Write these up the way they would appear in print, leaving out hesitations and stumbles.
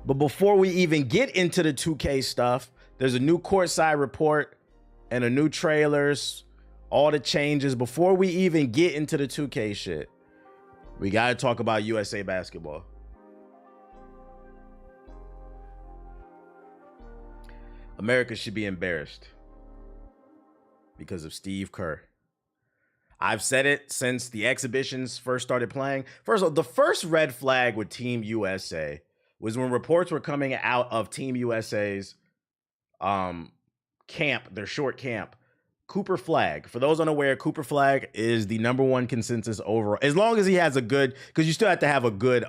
But before we even get into the 2K stuff, there's a new courtside report and a new trailers, all the changes. Before we even get into the 2K shit, we got to talk about USA basketball. America should be embarrassed because of Steve Kerr. I've said it since the exhibitions first started playing. First of all, the first red flag with Team USA was when reports were coming out of Team USA's camp, their short camp. Cooper Flagg. For those unaware, Cooper Flagg is the #1 consensus overall. As long as he has a good, because you still have to have a good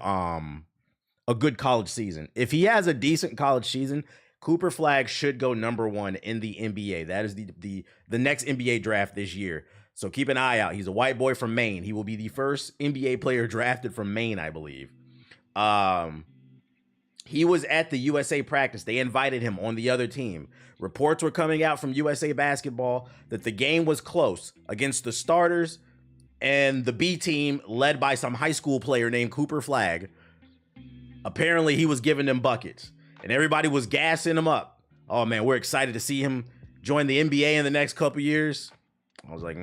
college season. If he has a decent college season, Cooper Flagg should go #1 in the NBA. That is the next NBA draft this year. So keep an eye out. He's a white boy from Maine. He will be the first NBA player drafted from Maine, I believe. He was at the USA practice. They invited him on the other team. Reports were coming out from USA Basketball that the game was close against the starters and the B team led by some high school player named Cooper Flagg. Apparently, he was giving them buckets, and everybody was gassing him up. Oh, man, we're excited to see him join the NBA in the next couple years. I was like,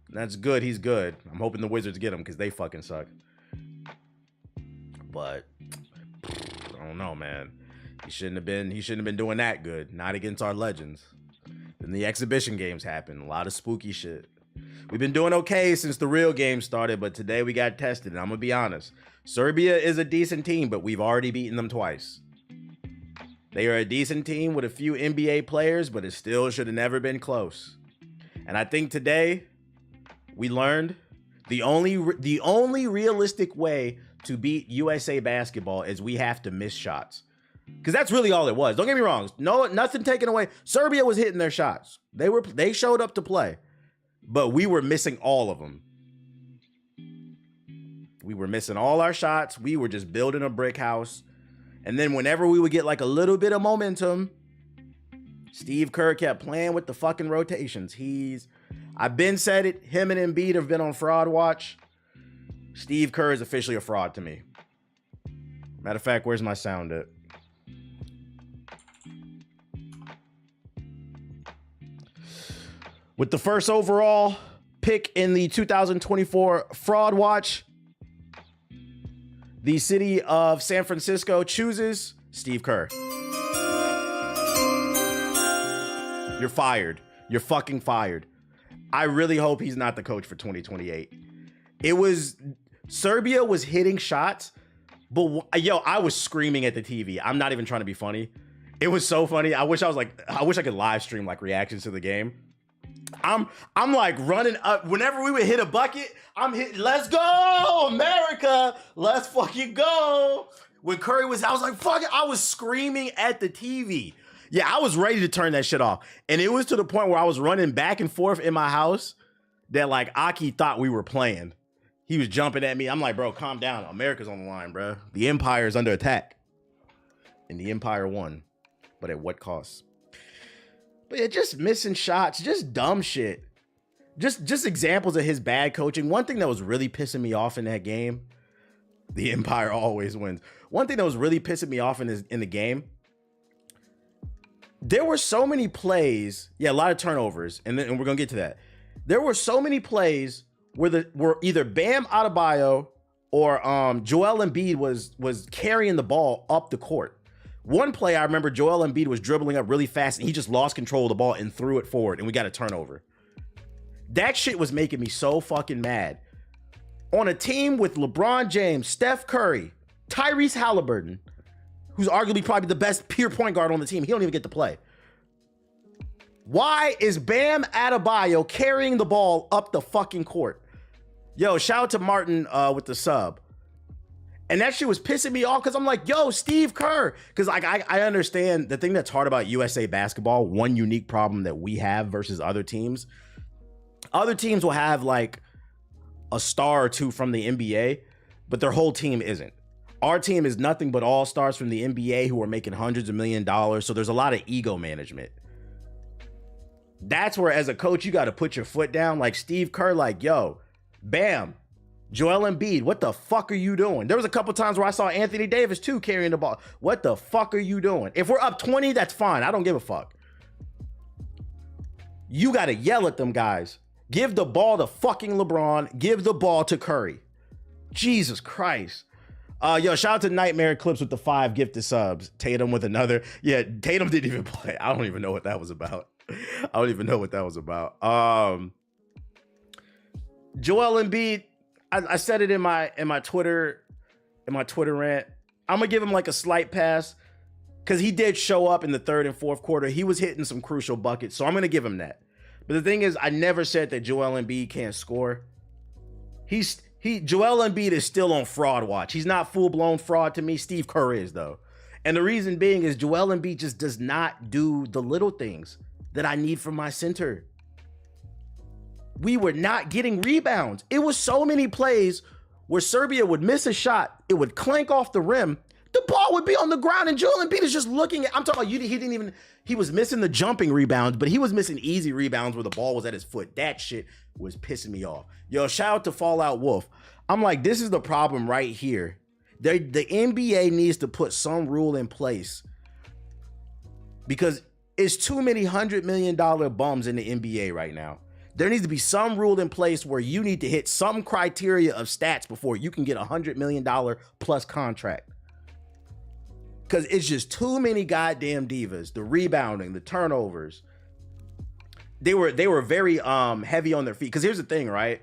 that's good. He's good. I'm hoping the Wizards get him because they fucking suck. But I don't know, man. He shouldn't have been doing that good. Not against our legends. Then the exhibition games happened. A lot of spooky shit. We've been doing okay since the real game started, but today we got tested. And I'm gonna be honest. Serbia is a decent team, but we've already beaten them twice. They are a decent team with a few NBA players, but it still should have never been close. And I think today we learned the only realistic way to beat USA basketball is we have to miss shots. Because that's really all it was. Don't get me wrong. No, nothing taken away. Serbia was hitting their shots. They showed up to play. But we were missing all of them. We were missing all our shots. We were just building a brick house. And then whenever we would get like a little bit of momentum, Steve Kerr kept playing with the fucking rotations. I've been said it. Him and Embiid have been on fraud watch. Steve Kerr is officially a fraud to me. Matter of fact, where's my sound at? With the first overall pick in the 2024 Fraud Watch, the city of San Francisco chooses Steve Kerr. You're fired. You're fucking fired. I really hope he's not the coach for 2028. Serbia was hitting shots, but I was screaming at the TV. I'm not even trying to be funny. It was so funny. I wish I could live stream like reactions to the game. I'm like running up whenever we would hit a bucket. I'm hitting, let's go, America, let's fucking go. When Curry was, I was like, fuck it. I was screaming at the TV. Yeah, I was ready to turn that shit off. And it was to the point where I was running back and forth in my house that like Aki thought we were playing. He was jumping at me. I'm like, bro, calm down. America's on the line, bro. The Empire is under attack. And the Empire won. But at what cost? But yeah, just missing shots, just dumb shit. Just examples of his bad coaching. One thing that was really pissing me off in that game, the Empire always wins. One thing that was really pissing me off in the game, there were so many plays, a lot of turnovers, and we're gonna get to that. There were so many plays where either Bam Adebayo or Joel Embiid was carrying the ball up the court. One play I remember, Joel Embiid was dribbling up really fast and he just lost control of the ball and threw it forward and we got a turnover. That shit was making me so fucking mad. On a team with LeBron James, Steph Curry, Tyrese Halliburton, who's arguably probably the best pure point guard on the team, he don't even get to play. Why is Bam Adebayo carrying the ball up the fucking court? Yo, shout out to Martin with the sub. And that shit was pissing me off because I'm like, yo, Steve Kerr. Because like I understand the thing that's hard about USA basketball, one unique problem that we have versus other teams. Other teams will have like a star or two from the NBA, but their whole team isn't. Our team is nothing but all stars from the NBA who are making hundreds of $millions. So there's a lot of ego management. That's where as a coach, you got to put your foot down like Steve Kerr, like, yo, Bam, Joel Embiid, what the fuck are you doing? There was a couple times where I saw Anthony Davis too carrying the ball. What the fuck are you doing? If we're up 20, that's fine. I don't give a fuck. You got to yell at them guys. Give the ball to fucking LeBron. Give the ball to Curry. Jesus Christ. Yo, shout out to Nightmare Eclipse with the 5 gifted subs. Tatum with another. Yeah, Tatum didn't even play. I don't even know what that was about. Joel Embiid, I said it in my Twitter rant. I'm gonna give him like a slight pass because he did show up in the third and fourth quarter. He was hitting some crucial buckets, so I'm gonna give him that. But the thing is, I never said that Joel Embiid can't score. Joel Embiid is still on fraud watch. He's not full-blown fraud to me. Steve Kerr is, though. And the reason being is Joel Embiid just does not do the little things that I need from my center. We were not getting rebounds. It was so many plays where Serbia would miss a shot. It would clank off the rim. The ball would be on the ground and Joel Embiid is just looking at, I'm talking about, he was missing the jumping rebounds, but he was missing easy rebounds where the ball was at his foot. That shit was pissing me off. Yo, shout out to Fallout Wolf. I'm like, this is the problem right here. The NBA needs to put some rule in place because it's too many $100 million bums in the NBA right now. There needs to be some rule in place where you need to hit some criteria of stats before you can get a $100 million plus contract. Because it's just too many goddamn divas. The rebounding, the turnovers. They were very heavy on their feet. Because here's the thing, right?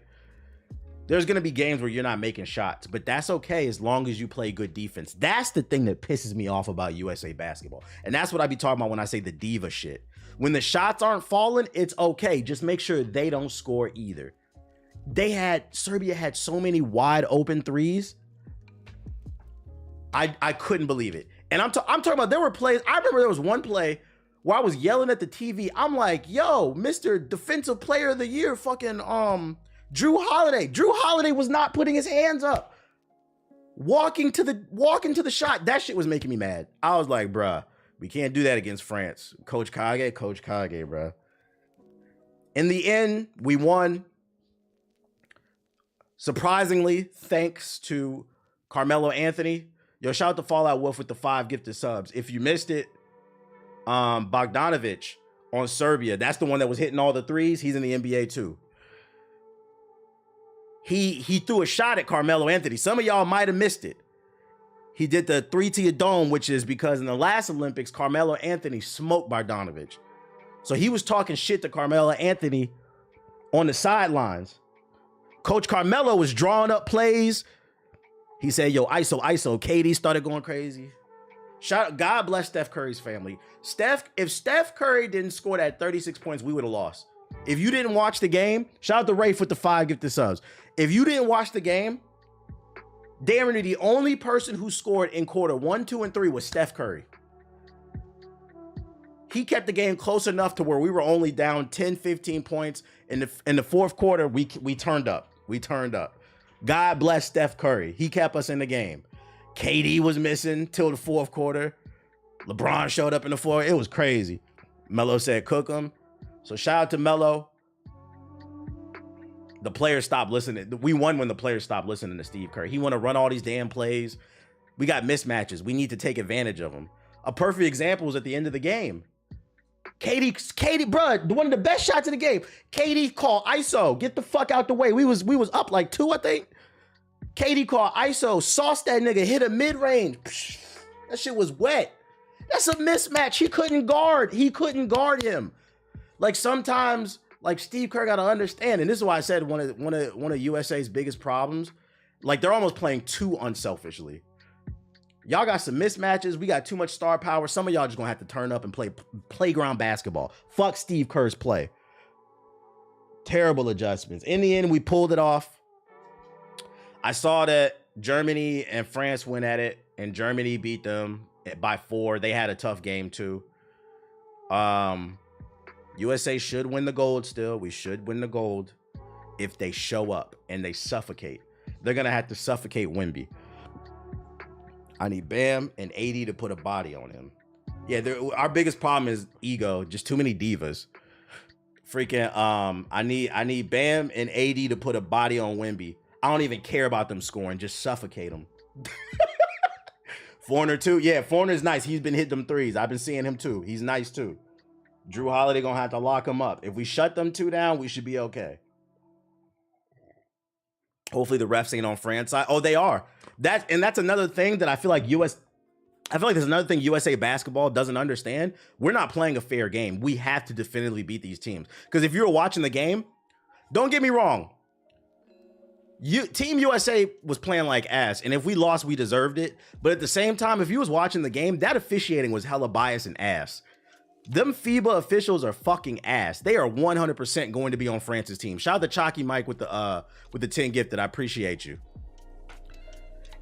There's going to be games where you're not making shots. But that's okay as long as you play good defense. That's the thing that pisses me off about USA basketball. And that's what I be talking about when I say the diva shit. When the shots aren't falling, it's okay. Just make sure they don't score either. Serbia had so many wide open threes. I couldn't believe it. And I'm talking about, there were plays. I remember there was one play where I was yelling at the TV. I'm like, yo, Mr. Defensive Player of the Year, fucking Drew Holiday. Drew Holiday was not putting his hands up. Walking to the shot. That shit was making me mad. I was like, bruh, we can't do that against France. Coach Kage, bruh. In the end, we won. Surprisingly, thanks to Carmelo Anthony. Yo, shout out to Fallout Wolf with the 5 gifted subs. If you missed it, Bogdanovic on Serbia, that's the one that was hitting all the threes. He's in the NBA too. He threw a shot at Carmelo Anthony. Some of y'all might have missed it. He did the 3 to your dome, which is because in the last Olympics, Carmelo Anthony smoked Bogdanovic. So he was talking shit to Carmelo Anthony on the sidelines. Coach Carmelo was drawing up plays. He said, yo, ISO. KD started going crazy. God bless Steph Curry's family. If Steph Curry didn't score that 36 points, we would have lost. If you didn't watch the game, shout out to Rafe with the 5 gifted subs. If you didn't watch the game, damn near the only person who scored in quarter 1, 2, and 3 was Steph Curry. He kept the game close enough to where we were only down 10, 15 points. In the fourth quarter, we turned up. God bless Steph Curry. He kept us in the game. KD was missing till the fourth quarter. LeBron showed up in the fourth. It was crazy. Melo said, cook him. So shout out to Melo. The players stopped listening. We won when the players stopped listening to Steve Kerr. He want to run all these damn plays. We got mismatches. We need to take advantage of them. A perfect example was at the end of the game. KD, bro, one of the best shots of the game. KD called ISO. Get the fuck out the way. We was up like 2, I think. KD called ISO. Sauced that nigga. Hit a mid-range. That shit was wet. That's a mismatch. He couldn't guard him. Like sometimes, like Steve Kerr got to understand, and this is why I said one of USA's biggest problems. Like they're almost playing too unselfishly. Y'all got some mismatches. We got too much star power. Some of y'all just gonna have to turn up and play playground basketball. Fuck Steve Kerr's play. Terrible adjustments. In the end, we pulled it off. I saw that Germany and France went at it, and Germany beat them by 4. They had a tough game too. USA should win the gold still. We should win the gold if they show up and they suffocate. They're gonna have to suffocate Wemby. I need Bam and AD to put a body on him. Yeah, our biggest problem is ego. Just too many divas. Freaking, I need Bam and AD to put a body on Wemby. I don't even care about them scoring. Just suffocate them. Foreigner too. Yeah, Foreigner's nice. He's been hitting them threes. I've been seeing him too. He's nice too. Drew Holiday gonna have to lock him up. If we shut them two down, we should be okay. Hopefully the refs ain't on France side. Oh, they are. That's another thing that I feel like there's another thing USA basketball doesn't understand. We're not playing a fair game. We have to definitively beat these teams. Because if you were watching the game, don't get me wrong. Team USA was playing like ass, and if we lost, we deserved it. But at the same time, if you was watching the game, that officiating was hella biased and ass. Them FIBA officials are fucking ass. They are 100% going to be on France's team. Shout out to Chalky Mike with the 10 gifted. I appreciate you.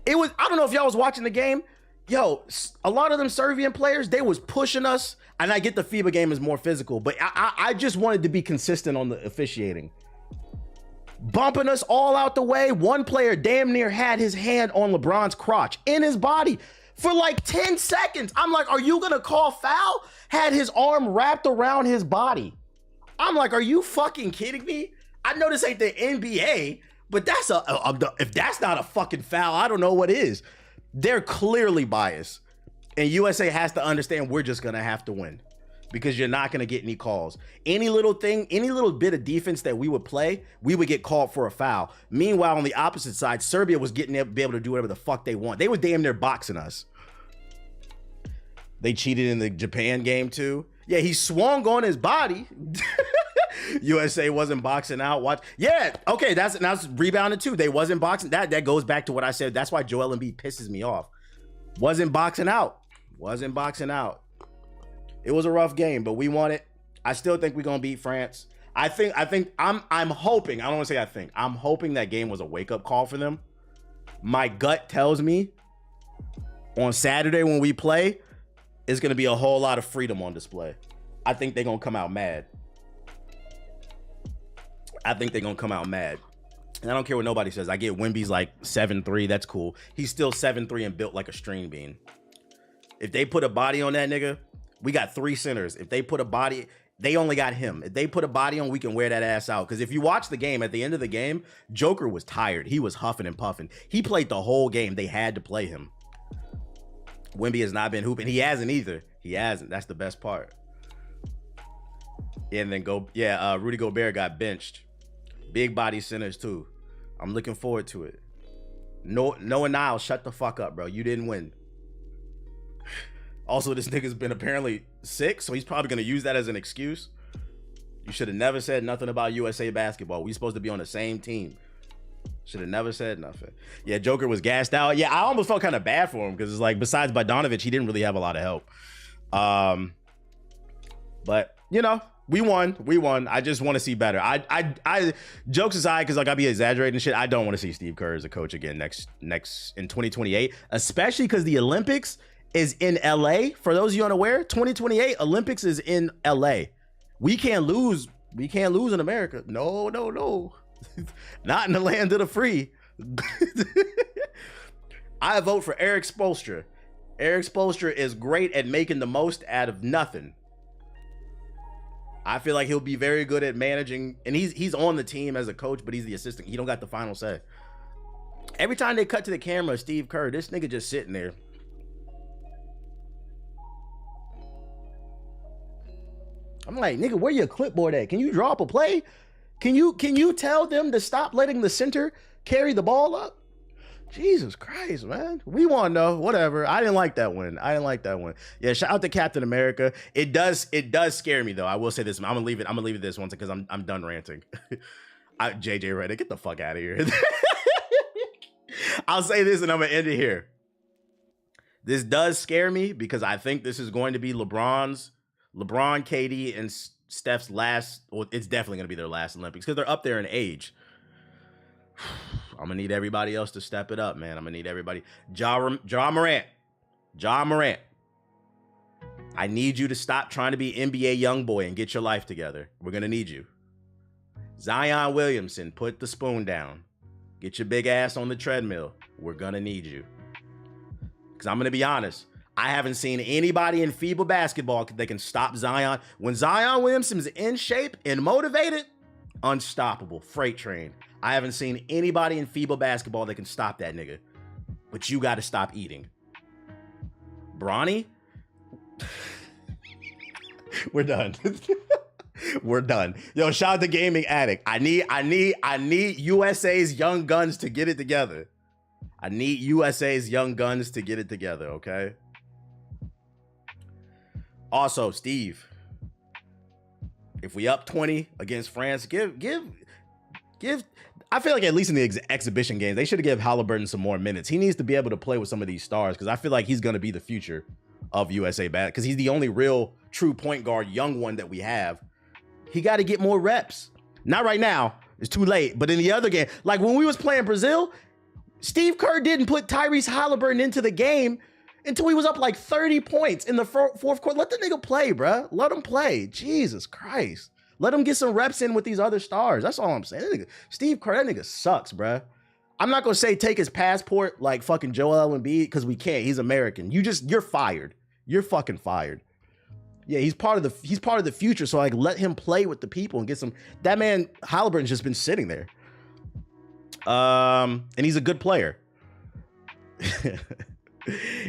I don't know if y'all was watching the game. Yo, a lot of them Serbian players, they was pushing us. And I get the FIBA game is more physical, but I just wanted to be consistent on the officiating. Bumping us all out the way. One player damn near had his hand on LeBron's crotch in his body for like 10 seconds. I'm like, are you gonna call foul? Had his arm wrapped around his body. I'm like, are you fucking kidding me? I know this ain't the NBA, but if that's not a fucking foul, I don't know what is. They're clearly biased. And USA has to understand we're just gonna have to win. Because you're not going to get any calls. Any little thing, any little bit of defense that we would play, we would get called for a foul. Meanwhile, on the opposite side, Serbia was be able to do whatever the fuck they want. They were damn near boxing us. They cheated in the Japan game too. Yeah, he swung on his body. USA wasn't boxing out. Watch. Yeah, okay, that's rebounded too. They wasn't boxing. That goes back to what I said. That's why Joel Embiid pisses me off. Wasn't boxing out. Wasn't boxing out. It was a rough game, but we won it. I still think we're gonna beat France. I'm hoping. I don't want to say I think. I'm hoping that game was a wake-up call for them. My gut tells me on Saturday when we play, it's gonna be a whole lot of freedom on display. I think they're gonna come out mad. And I don't care what nobody says. I get Wemby's like 7'3". That's cool. He's still 7'3" and built like a string bean. If they put a body on that nigga, we got 3 centers. If they put a body, they only got him. If they put a body on, we can wear that ass out. Because if you watch the game, at the end of the game, Joker was tired. He was huffing and puffing. He played the whole game. They had to play him. Wemby has not been hooping. He hasn't either. He hasn't. That's the best part. And then Rudy Gobert got benched. Big body centers too. I'm looking forward to it. Noah Niles, shut the fuck up, bro. You didn't win. Also, this nigga's been apparently sick, so he's probably going to use that as an excuse. You should have never said nothing about USA basketball. We supposed to be on the same team. Should have never said nothing. Yeah, Joker was gassed out. Yeah, I almost felt kind of bad for him because it's like, besides Bogdanovic, he didn't really have a lot of help. But, you know, we won. I just want to see better. I jokes aside, because like I be exaggerating shit. I don't want to see Steve Kerr as a coach again next in 2028, especially because the Olympics is in LA. For those of you unaware, 2028 Olympics is in LA. We can't lose. We can't lose in America. No. Not in the land of the free. I vote for Eric Spoelstra. Eric Spoelstra is great at making the most out of nothing. I feel like he'll be very good at managing, and he's on the team as a coach, but he's the assistant. He don't got the final say. Every time they cut to the camera, Steve Kerr, this nigga just sitting there. I'm like, nigga, where your clipboard at? Can you draw up a play? Can you tell them to stop letting the center carry the ball up? Jesus Christ, man. We won though. Whatever. I didn't like that one. Yeah, shout out to Captain America. It does scare me though. I will say this. I'm gonna leave it this one because I'm done ranting. JJ Redick, get the fuck out of here. I'll say this and I'm gonna end it here. This does scare me because I think this is going to be LeBron, KD, and Steph's last, well, it's definitely going to be their last Olympics because they're up there in age. I'm going to need everybody else to step it up, man. I'm going to need everybody. Ja Morant. I need you to stop trying to be NBA young boy and get your life together. We're going to need you. Zion Williamson, put the spoon down. Get your big ass on the treadmill. We're going to need you. Because I'm going to be honest. I haven't seen anybody in FIBA basketball that can stop Zion. When Zion Williamson's in shape and motivated, Unstoppable. Freight train. I haven't seen anybody in FIBA basketball that can stop that nigga. But you got to stop eating. Bronny? We're done. We're done. Yo, shout out to Gaming Addict. I need USA's young guns to get it together. I need USA's young guns to get it together, okay? Also, Steve, if we up 20 against France, give I feel like at least in the exhibition games, they should have given Halliburton some more minutes. He needs to be able to play with some of these stars because I feel like he's going to be the future of USA basketball because he's the only real true point guard, young one that we have. He got to get more reps. Not right now. It's too late. But in the other game, like when we was playing Brazil, Steve Kerr didn't put Tyrese Halliburton into the game until he was up like 30 points in the fourth quarter. Let the nigga play, bruh. Let him play. Jesus Christ. Let him get some reps in with these other stars. That's all I'm saying. That nigga, Steve Kerr, that nigga sucks, bruh. I'm not going to say take his passport like fucking Joel Embiid because we can't. He's American. You're fired. You're fucking fired. Yeah, he's part of the future. So like let him play with the people and get some. That man Halliburton's just been sitting there. And he's a good player.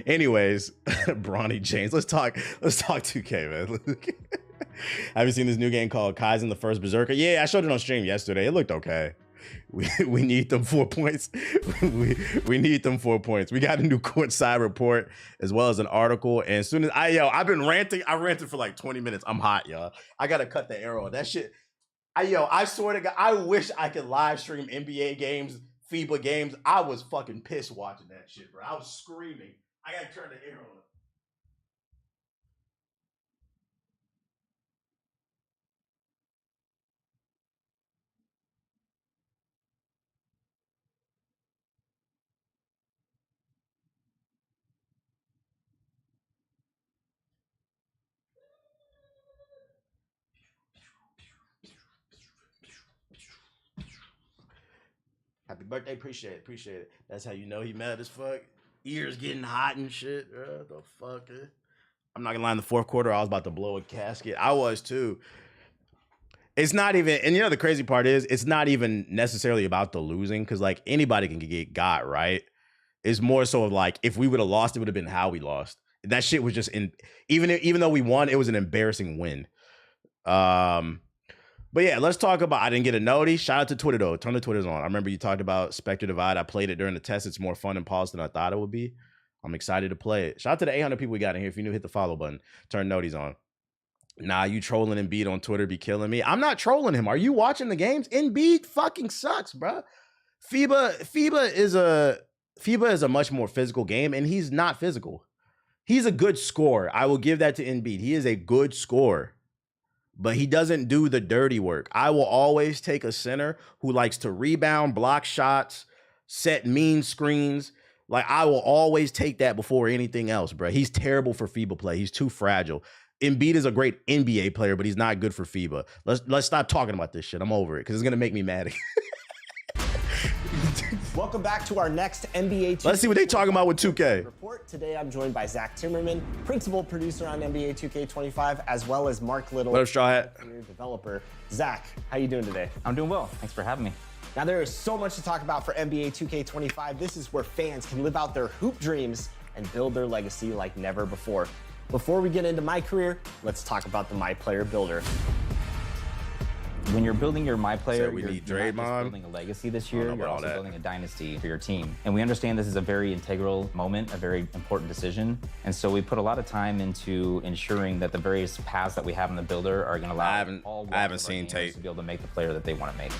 Anyways, Bronny James. Let's talk 2K, man. Have you seen this new game called Kaizen the First Berserker? Yeah, I showed it on stream yesterday. It looked okay. We need them 4 points. we need them 4 points. We got a new courtside report as well as an article. And as soon as I've been ranting. I ranted for like 20 minutes. I'm hot, y'all. I gotta cut the arrow. That shit. I swear to God, I wish I could live stream NBA games, FIBA games. I was fucking pissed watching that shit, bro. I was screaming. I gotta turn the arrow on. Happy birthday, appreciate it. That's how you know he mad as fuck. Ears getting hot and shit. The fuck? I'm not gonna lie, in the fourth quarter, I was about to blow a casket. I was too. It's not even, and you know the crazy part is, it's not even necessarily about the losing, because like anybody can get got, right? It's more so of like, if we would have lost, it would have been how we lost. That shit was just even though we won, it was an embarrassing win. But yeah, let's talk about, I didn't get a noti. Shout out to Twitter though. Turn the Twitters on. I remember you talked about Spectre Divide. I played it during the test. It's more fun and polished than I thought it would be. I'm excited to play it. Shout out to the 800 people we got in here. If you're new, hit the follow button. Turn noties on. Nah, you trolling Embiid on Twitter be killing me. I'm not trolling him. Are you watching the games? Embiid fucking sucks, bro. FIBA is a much more physical game, and he's not physical. He's a good scorer. I will give that to Embiid. He is a good scorer, but he doesn't do the dirty work. I will always take a center who likes to rebound, block shots, set mean screens. Like, I will always take that before anything else, bro. He's terrible for FIBA play. He's too fragile. Embiid is a great NBA player, but he's not good for FIBA. Let's stop talking about this shit. I'm over it because it's gonna make me mad. Welcome back to our next NBA 2K. Let's see what they talking about with 2K. Report. Today I'm joined by Zach Timmerman, principal producer on NBA 2K25, as well as Mark Little, what up, Straw Hat? Developer. Zach, how you doing today? I'm doing well. Thanks for having me. Now there is so much to talk about for NBA 2K25. This is where fans can live out their hoop dreams and build their legacy like never before. Before we get into my career, let's talk about the My Player Builder. When you're building your My Player, we you're need not just Draymond. building a legacy this year, know you're about all also that. building a dynasty for your team. And we understand this is a very integral moment, a very important decision. And so we put a lot of time into ensuring that the various paths that we have in the builder are going to allow I haven't seen tape to be able to make the player that they want to make.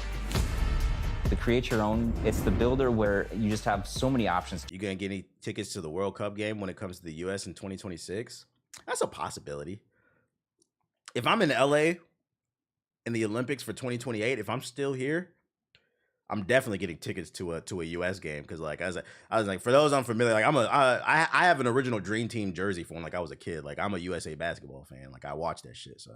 To create your own, it's the builder where you just have so many options. You gonna get any tickets to the World Cup game when it comes to the US in 2026? That's a possibility. If I'm in LA in the Olympics for 2028, if I'm still here, I'm definitely getting tickets to a US game, because like I was like, for those unfamiliar, like I have an original Dream Team jersey from when like I was a kid. Like I'm a USA basketball fan. Like I watch that shit. So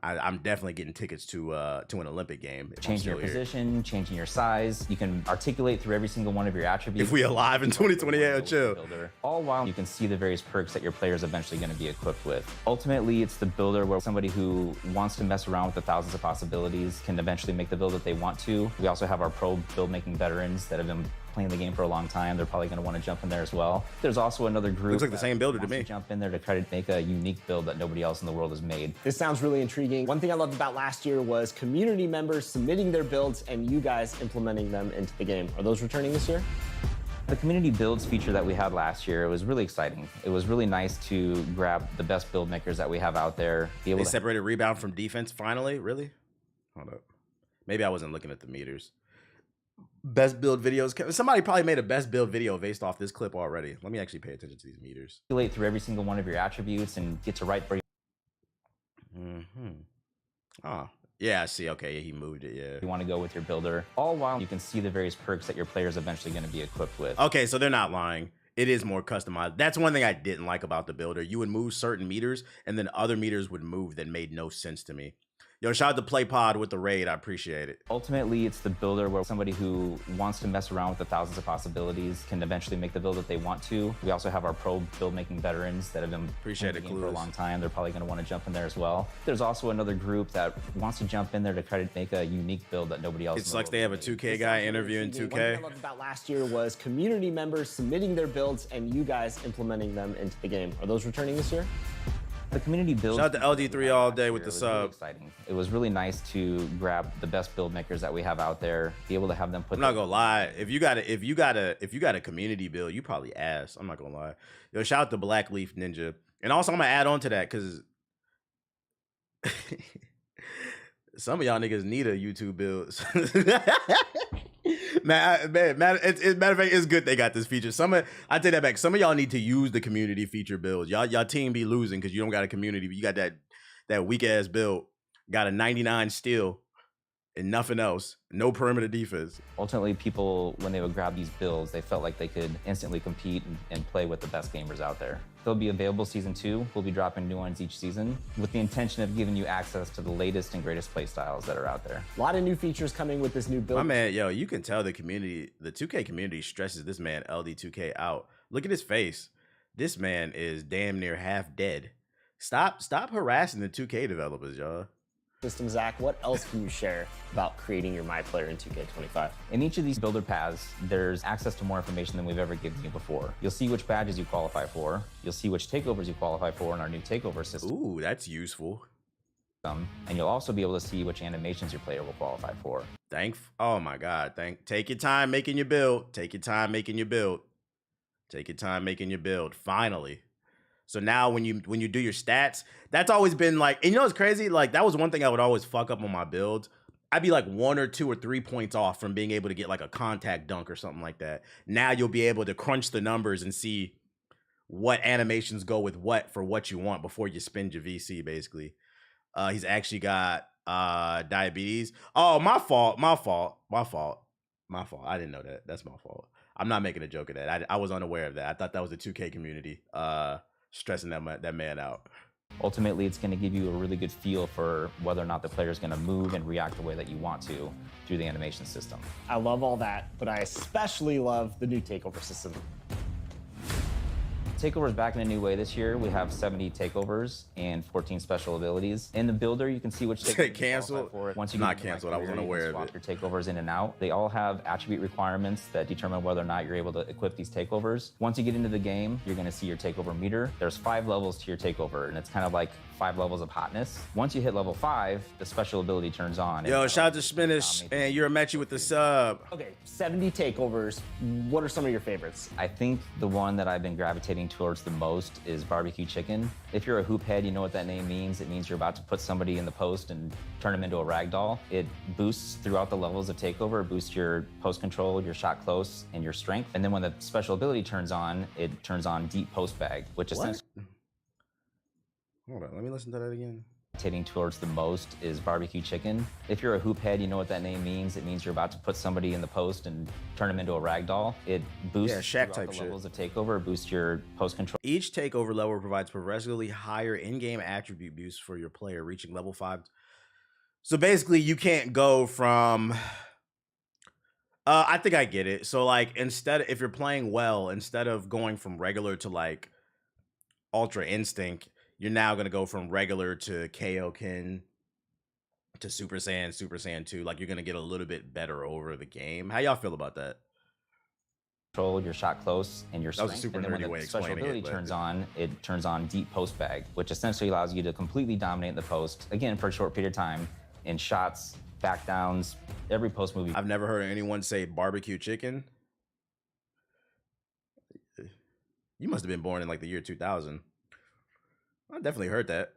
I'm definitely getting tickets to an Olympic game. If I'm Changing still your here. position, changing your size. You can articulate through every single one of your attributes. If we alive in 2028, chill. Builder. All while you can see the various perks that your player is eventually going to be equipped with. Ultimately, it's the builder where somebody who wants to mess around with the thousands of possibilities can eventually make the build that they want to. We also have our pro build making veterans that have been playing the game for a long time. They're probably going to want to jump in there as well. There's also another group. Looks like the same builder to wants me. Jump in there to try to make a unique build that nobody else in the world has made. This sounds really intriguing. One thing I loved about last year was community members submitting their builds and you guys implementing them into the game. Are those returning this year? The community builds feature that we had last year, it was really exciting. It was really nice to grab the best build makers that we have out there. Be able They to separated rebound from defense finally? Really? Hold up. Maybe I wasn't looking at the meters. Best build videos. Somebody probably made a best build video based off this clip already. Let me actually pay attention to these meters. articulate through every single one of your attributes and get to write where Oh, yeah, I see. Okay, yeah, he moved it, yeah. you want to go with your builder. All while you can see the various perks that your player is eventually going to be equipped with. Okay, so they're not lying. It is more customized. That's one thing I didn't like about the builder. You would move certain meters, and then other meters would move that made no sense to me. Yo, shout out to PlayPod with the raid. I appreciate it. Ultimately, it's the builder where somebody who wants to mess around with the thousands of possibilities can eventually make the build that they want to. We also have our pro build making veterans that have been Appreciate playing it, the game for a Clueless. long time. They're probably going to want to jump in there as well. There's also another group that wants to jump in there to try to make a unique build that nobody else. It sucks they have a 2K guy interviewing One 2K. thing I loved about last year was community members submitting their builds and you guys implementing them into the game. Are those returning this year? The community build. Shout out to LD3 all day with the was really sub. exciting. It was really nice to grab the best build makers that we have out there, be able to have them put. I'm not gonna lie. If you got a community build, you probably ass. I'm not gonna lie. Yo, shout out to Black Leaf Ninja. And also I'm gonna add on to that because some of y'all niggas need a YouTube build. man, matter of fact, it's good they got this feature. I take that back. Some of y'all need to use the community feature builds. Y'all team be losing because you don't got a community. You got that weak ass build. Got a 99 steal and nothing else. No perimeter defense. Ultimately, people, when they would grab these builds, they felt like they could instantly compete and play with the best gamers out there. They'll be available season 2. We'll be dropping new ones each season with the intention of giving you access to the latest and greatest play styles that are out there. A lot of new features coming with this new build. My man, yo, you can tell the 2K community stresses this man LD2K out. Look at his face. This man is damn near half dead. Stop harassing the 2K developers, y'all. System, Zach, what else can you share about creating your My Player in 2K25? In each of these builder paths, there's access to more information than we've ever given you before. You'll see which badges you qualify for. You'll see which takeovers you qualify for in our new takeover system. Ooh, that's useful. And you'll also be able to see which animations your player will qualify for. Oh my God. Take your time making your build. Take your time making your build. Take your time making your build. Finally. So now when you do your stats, that's always been like, and you know what's crazy? Like that was one thing I would always fuck up on my builds. I'd be like 1 or 2 or 3 points off from being able to get like a contact dunk or something like that. Now you'll be able to crunch the numbers and see what animations go with what for what you want before you spend your VC, basically. He's actually got diabetes. Oh, my fault. I didn't know that. That's my fault. I'm not making a joke of that. I was unaware of that. I thought that was the 2K community stressing that man out. Ultimately, it's going to give you a really good feel for whether or not the player is going to move and react the way that you want to through the animation system. I love all that, but I especially love the new takeover system. Takeover's back in a new way this year. We have 70 takeovers and 14 special abilities. In the builder, you can see which takeovers canceled. for. Once you Not get into canceled. I was criteria, unaware you can of swap your takeovers in and out. They all have attribute requirements that determine whether or not you're able to equip these takeovers. Once you get into the game, you're going to see your takeover meter. There's 5 levels to your takeover, and it's kind of like 5 levels of hotness. Once you hit level 5, the special ability turns on. Yo, shout out to Spanish, and you're a matchy with the sub. Okay, 70 takeovers. What are some of your favorites? I think the one that I've been gravitating towards the most is barbecue chicken. If you're a hoop head, you know what that name means. It means you're about to put somebody in the post and turn them into a rag doll. It boosts throughout the levels of takeover. It boosts your post control, your shot close, and your strength. And then when the special ability turns on, it turns on deep post bag, which essentially Hold on, let me listen to that again. gravitating towards the most is barbecue chicken. If you're a hoop head, you know what that name means. It means you're about to put somebody in the post and turn them into a rag doll. It boosts Shaq throughout type the shit. levels of takeover, boosts your post control. Each takeover level provides progressively higher in-game attribute boosts for your player, reaching level 5. So basically, you can't go from... I think I get it. So like, if you're playing well, instead of going from regular to like Ultra Instinct, you're now going to go from regular to Kaioken to Super Saiyan 2. Like, you're going to get a little bit better over the game. How y'all feel about that? Control your shot close and your strength. That was a super and then when nerdy way the of special explaining ability it, turns on, it turns on deep post bag, which essentially allows you to completely dominate the post, again, for a short period of time, in shots, back downs, every post move. I've never heard anyone say barbecue chicken. You must have been born in like the year 2000. I definitely heard that.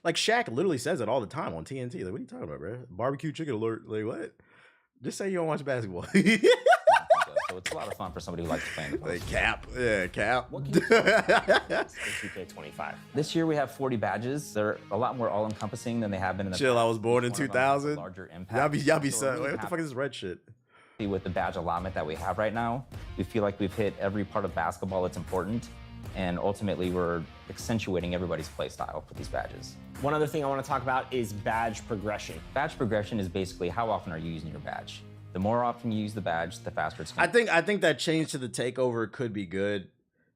Like Shaq literally says it all the time on TNT. Like, what are you talking about, bro? Barbecue chicken alert. Like, what? Just say you don't watch basketball. So it's a lot of fun for somebody who likes to play in the post. Like Cap. Yeah, Cap. What can you tell me about in 2K25? This year we have 40 badges. They're a lot more all-encompassing than they have been in the Chill, past. I was born in Each one of them has a 2000. larger impact. Y'all be So we're so. really What the fuck is this red shit? happy with the badge allotment that we have right now. We feel like we've hit every part of basketball that's important, and ultimately we're accentuating everybody's play style for these badges. One other thing I want to talk about is badge progression. Badge progression is basically how often are you using your badge. The more often you use the badge, the faster it's going to I think that change to the takeover could be good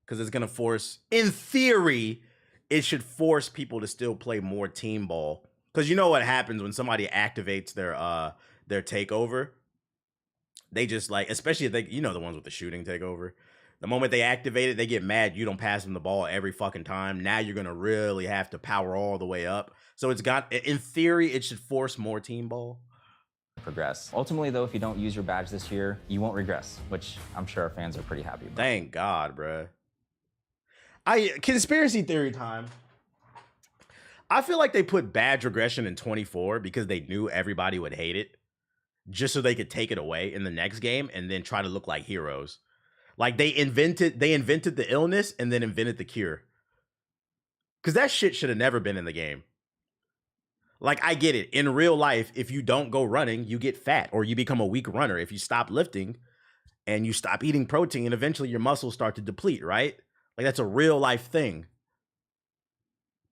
because it's gonna force, in theory, it should force people to still play more team ball. Because you know what happens when somebody activates their takeover? They just like, especially if they, you know, the ones with the shooting takeover. The moment they activate it, they get mad you don't pass them the ball every fucking time. Now you're gonna really have to power all the way up. So it's got, in theory, it should force more team ball. progress. Ultimately, though, if you don't use your badge this year, you won't regress, which I'm sure our fans are pretty happy about. Thank God, bruh. Conspiracy theory time. I feel like they put badge regression in 24 because they knew everybody would hate it, just so they could take it away in the next game and then try to look like heroes. Like they invented the illness and then invented the cure. Because that shit should have never been in the game. Like, I get it. In real life, if you don't go running, you get fat or you become a weak runner. If you stop lifting and you stop eating protein, eventually your muscles start to deplete, right? Like, that's a real life thing.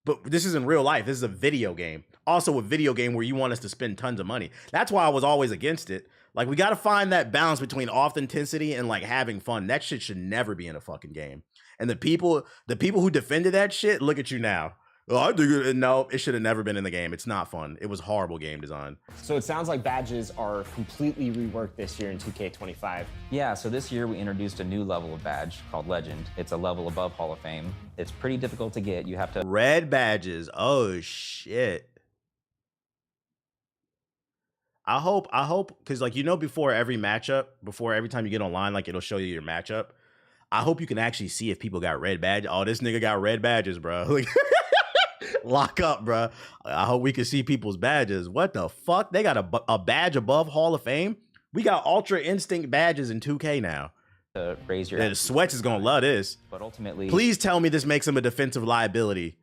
But this isn't real life. This is a video game. Also a video game where you want us to spend tons of money. That's why I was always against it. Like, we got to find that balance between authenticity and like having fun. That shit should never be in a fucking game. And the people who defended that shit, look at you now. Oh, I think no, it should have never been in the game. It's not fun. It was horrible game design. So it sounds like badges are completely reworked this year in 2K25. Yeah, so this year we introduced a new level of badge called Legend. It's a level above Hall of Fame. It's pretty difficult to get. You have to... Red badges. Oh, shit. I hope, because like, you know, before every matchup, before every time you get online, like it'll show you your matchup. I hope you can actually see if people got red badges. Oh, this nigga got red badges, bro. Like, lock up, bro. I hope we can see people's badges. What the fuck? They got a badge above Hall of Fame? We got Ultra Instinct badges in 2K now. To raise your... Yeah, the Sweats is gonna love this. But ultimately... Please tell me this makes him a defensive liability.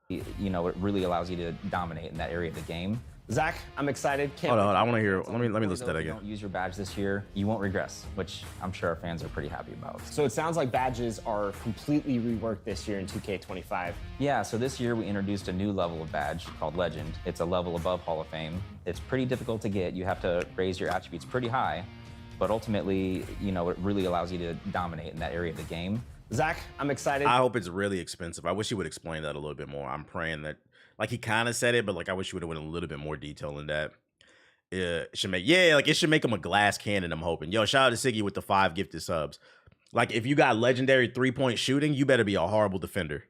You know, it really allows you to dominate in that area of the game. Zach, I'm excited. Hold on, I want to hear. Let me listen to that If you again. don't use your badge this year, you won't regress, which I'm sure our fans are pretty happy about. So it sounds like badges are completely reworked this year in 2K25. Yeah, so this year we introduced a new level of badge called Legend. It's a level above Hall of Fame. It's pretty difficult to get. You have to raise your attributes pretty high, but ultimately, you know, it really allows you to dominate in that area of the game. Zach, I'm excited. I hope it's really expensive. I wish he would explain that a little bit more. I'm praying that, like, he kind of said it, but like I wish he would have went a little bit more detail in that. It should make, yeah, like it should make him a glass cannon. I'm hoping. Yo, shout out to Siggy with the 5 gifted subs. Like, if you got legendary 3-point shooting, you better be a horrible defender.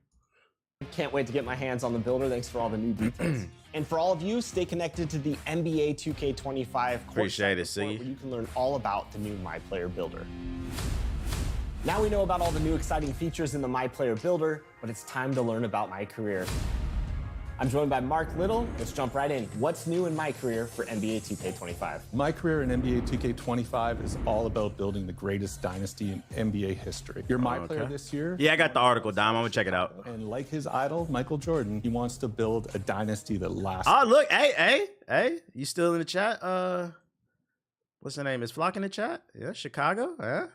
Can't wait to get my hands on the builder. Thanks for all the new details. And for all of you, stay connected to the NBA 2K25 Appreciate it, course report, Siggy. where you can learn all about the new My Player Builder. Now we know about all the new exciting features in the My Player Builder, but it's time to learn about my career. I'm joined by Mark Little. Let's jump right in. What's new in my career for NBA 2K25? My career in NBA 2K25 is all about building the greatest dynasty in NBA history. You're my player this year. Yeah, I got the article, Dom. I'm gonna check it out. And like his idol, Michael Jordan, he wants to build a dynasty that lasts. Oh, look. Hey. You still in the chat? What's the name? Is Flock in the chat? Yeah, Chicago. Yeah.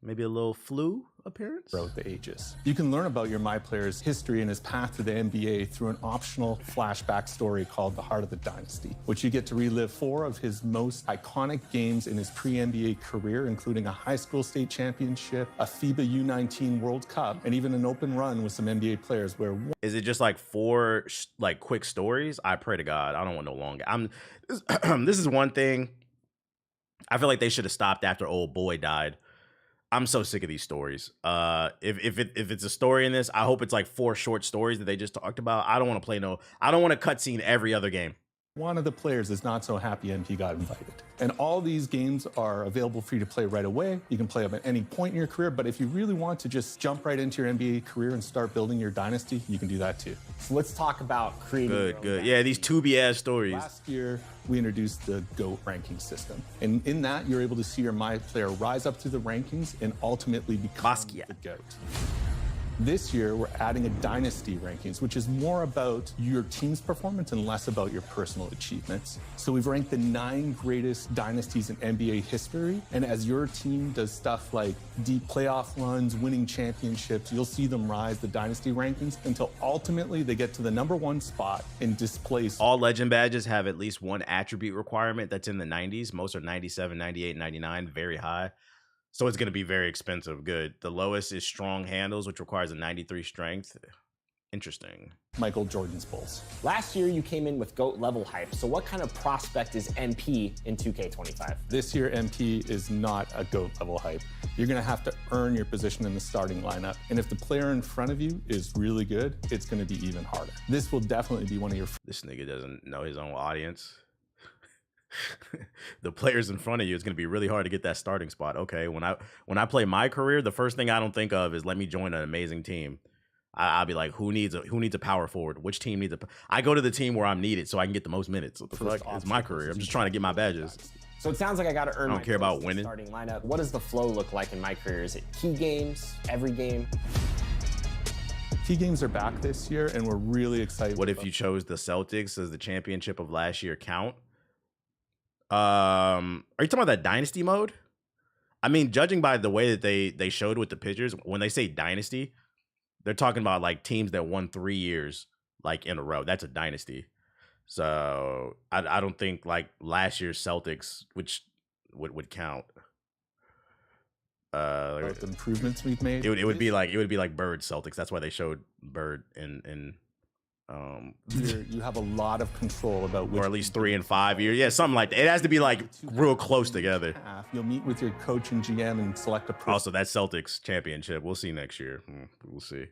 Maybe a little flu appearance. Throughout the ages. You can learn about your My Player's history and his path to the NBA through an optional flashback story called The Heart of the Dynasty, which you get to relive 4 of his most iconic games in his pre-NBA career, including a high school state championship, a FIBA U19 World Cup, and even an open run with some NBA players where... Is it just like 4 like quick stories? I pray to God, I don't want no long. This is one thing. I feel like they should have stopped after old boy died. I'm so sick of these stories. If it's a story in this, I hope it's like 4 short stories that they just talked about. I don't want to play I don't want a cutscene every other game. One of the players is not so happy MP got invited. And all these games are available for you to play right away. You can play them at any point in your career, but if you really want to just jump right into your NBA career and start building your dynasty, you can do that too. So let's talk about creating Good. Yeah, these 2B-ass stories. Last year, we introduced the GOAT ranking system. And in that, you're able to see your My Player rise up through the rankings and ultimately become the GOAT. This year, we're adding a dynasty rankings, which is more about your team's performance and less about your personal achievements. So we've ranked the 9 greatest dynasties in NBA history. And as your team does stuff like deep playoff runs, winning championships, you'll see them rise the dynasty rankings until ultimately they get to the #1 spot and displace. All legend badges have at least 1 attribute requirement that's in the 90s. Most are 97, 98, 99, very high. So it's going to be very expensive. Good. The lowest is strong handles, which requires a 93 strength. Interesting. Michael Jordan's Bulls. Last year, you came in with GOAT level hype. So what kind of prospect is MP in 2K25? This year, MP is not a GOAT level hype. You're going to have to earn your position in the starting lineup. And if the player in front of you is really good, it's going to be even harder. This will definitely be one of your... This nigga doesn't know his own audience. The players in front of you, it's going to be really hard to get that starting spot. Okay, when I play my career, the first thing I don't think of is let me join an amazing team. I'll be like, who needs a power forward? Which team needs a... I go to the team where I'm needed so I can get the most minutes. What the fuck? It's my career. I'm just trying to get my badges. So it sounds like I got to earn. I don't care about winning. Starting lineup. What does the flow look like in my career? Is it key games, every game? Key games are back this year, and we're really excited. What if you chose the Celtics as the championship of last year count? Are you talking about that dynasty mode? I mean, judging by the way that they showed with the pictures, when they say dynasty, they're talking about like teams that won 3 years like in a row. That's a dynasty. So I don't think like last year's Celtics, which would count. The improvements we've made. It would be like Bird Celtics. That's why they showed Bird in you have a lot of control about which, or at least 3 and 5 years. Yeah, something like that. It has to be like real close together. You'll meet with your coach and GM and select a person. Also, that Celtics championship, we'll see next year. We'll see.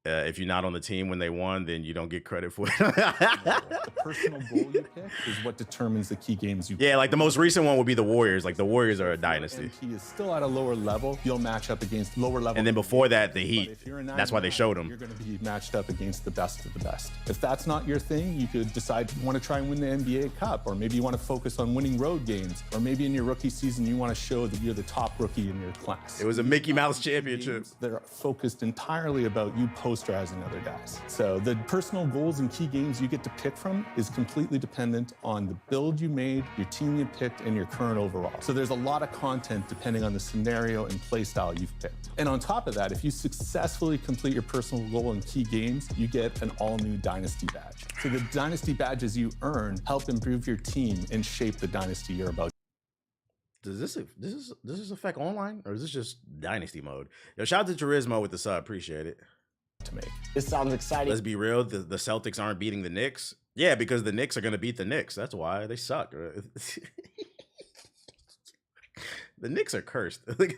If you're not on the team when they won, then you don't get credit for it. The personal goal you pick is what determines the key games you play. Yeah, like the most recent one would be the Warriors. Like the Warriors are a dynasty. He is still at a lower level. You'll match up against lower level. And then before that, the Heat. That's why they showed them. You're going to be matched up against the best of the best. If that's not your thing, you could decide you want to try and win the NBA Cup, or maybe you want to focus on winning road games, or maybe in your rookie season you want to show that you're the top rookie in your class. It was a Mickey Mouse championship. They're focused entirely about you posterizing other guys. So the personal goals and key games you get to pick from is completely dependent on the build you made, your team you picked, and your current overall. So there's a lot of content depending on the scenario and play style you've picked. And on top of that, if you successfully complete your personal goal and key games, you get an all-new Dynasty badge. So the Dynasty badges you earn help improve your team and shape the Dynasty you're about. Does this affect online, or is this just Dynasty mode? Yo, shout out to Turismo with the sub. Appreciate it. To make. This sounds exciting. Let's be real. The Celtics aren't beating the Knicks. Yeah, because the Knicks are going to beat the Knicks. That's why they suck. The Knicks are cursed. What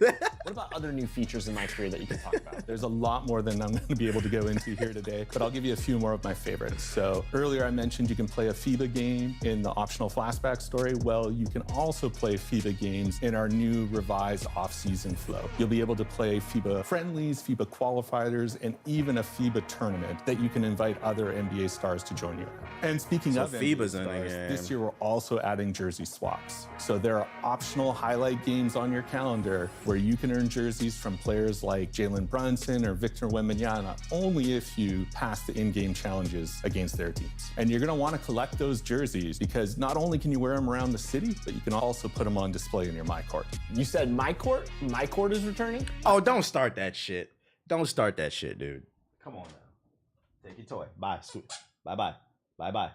about other new features in My Career that you can talk about? There's a lot more than I'm going to be able to go into here today, but I'll give you a few more of my favorites. So earlier I mentioned you can play a FIBA game in the optional flashback story. Well, you can also play FIBA games in our new revised off-season flow. You'll be able to play FIBA friendlies, FIBA qualifiers, and even a FIBA tournament that you can invite other NBA stars to join you in. And speaking of FIBA's NBA in the stars, game. this year we're also adding jersey swaps. So there are optional highlight games on your calendar where you can earn jerseys from players like Jalen Brunson or Victor Wembanyama only if you pass the in-game challenges against their teams. And you're gonna wanna collect those jerseys because not only can you wear them around the city, but you can also put them on display in your My Court. You said My Court? My Court is returning? Oh, don't start that shit. Don't start that shit, dude. Come on now. Take your toy. Bye. Bye-bye. Bye-bye.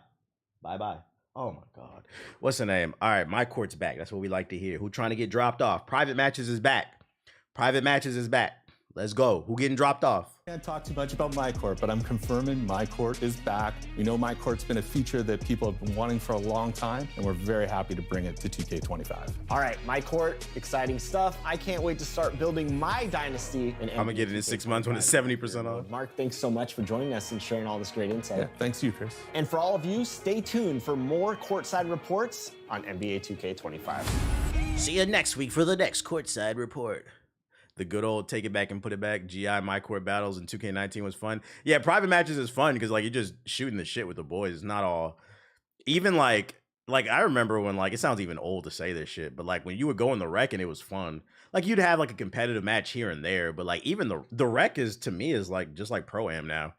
Bye-bye. Oh my God. What's the name? All right, My Court's back. That's what we like to hear. Who trying to get dropped off? Private Matches is back. Private Matches is back. Let's go. Who getting dropped off? Can't talk too much about My Court, but I'm confirming My Court is back. We know My Court's been a feature that people have been wanting for a long time, and we're very happy to bring it to 2K25. All right, My Court, exciting stuff. I can't wait to start building my dynasty. I'm gonna get it in 6 months when it's 70% off. Mark, thanks so much for joining us and sharing all this great insight. Yeah, thanks to you, Chris. And for all of you, stay tuned for more courtside reports on NBA 2K25. See you next week for the next courtside report. The good old take it back and put it back. GI My Court battles in 2K19 was fun. Yeah, private matches is fun because like you're just shooting the shit with the boys. It's not all even like I remember when like it sounds even old to say this shit, but like when you would go in the rec and it was fun. Like you'd have like a competitive match here and there, but like even the rec is to me is like just like pro-am now.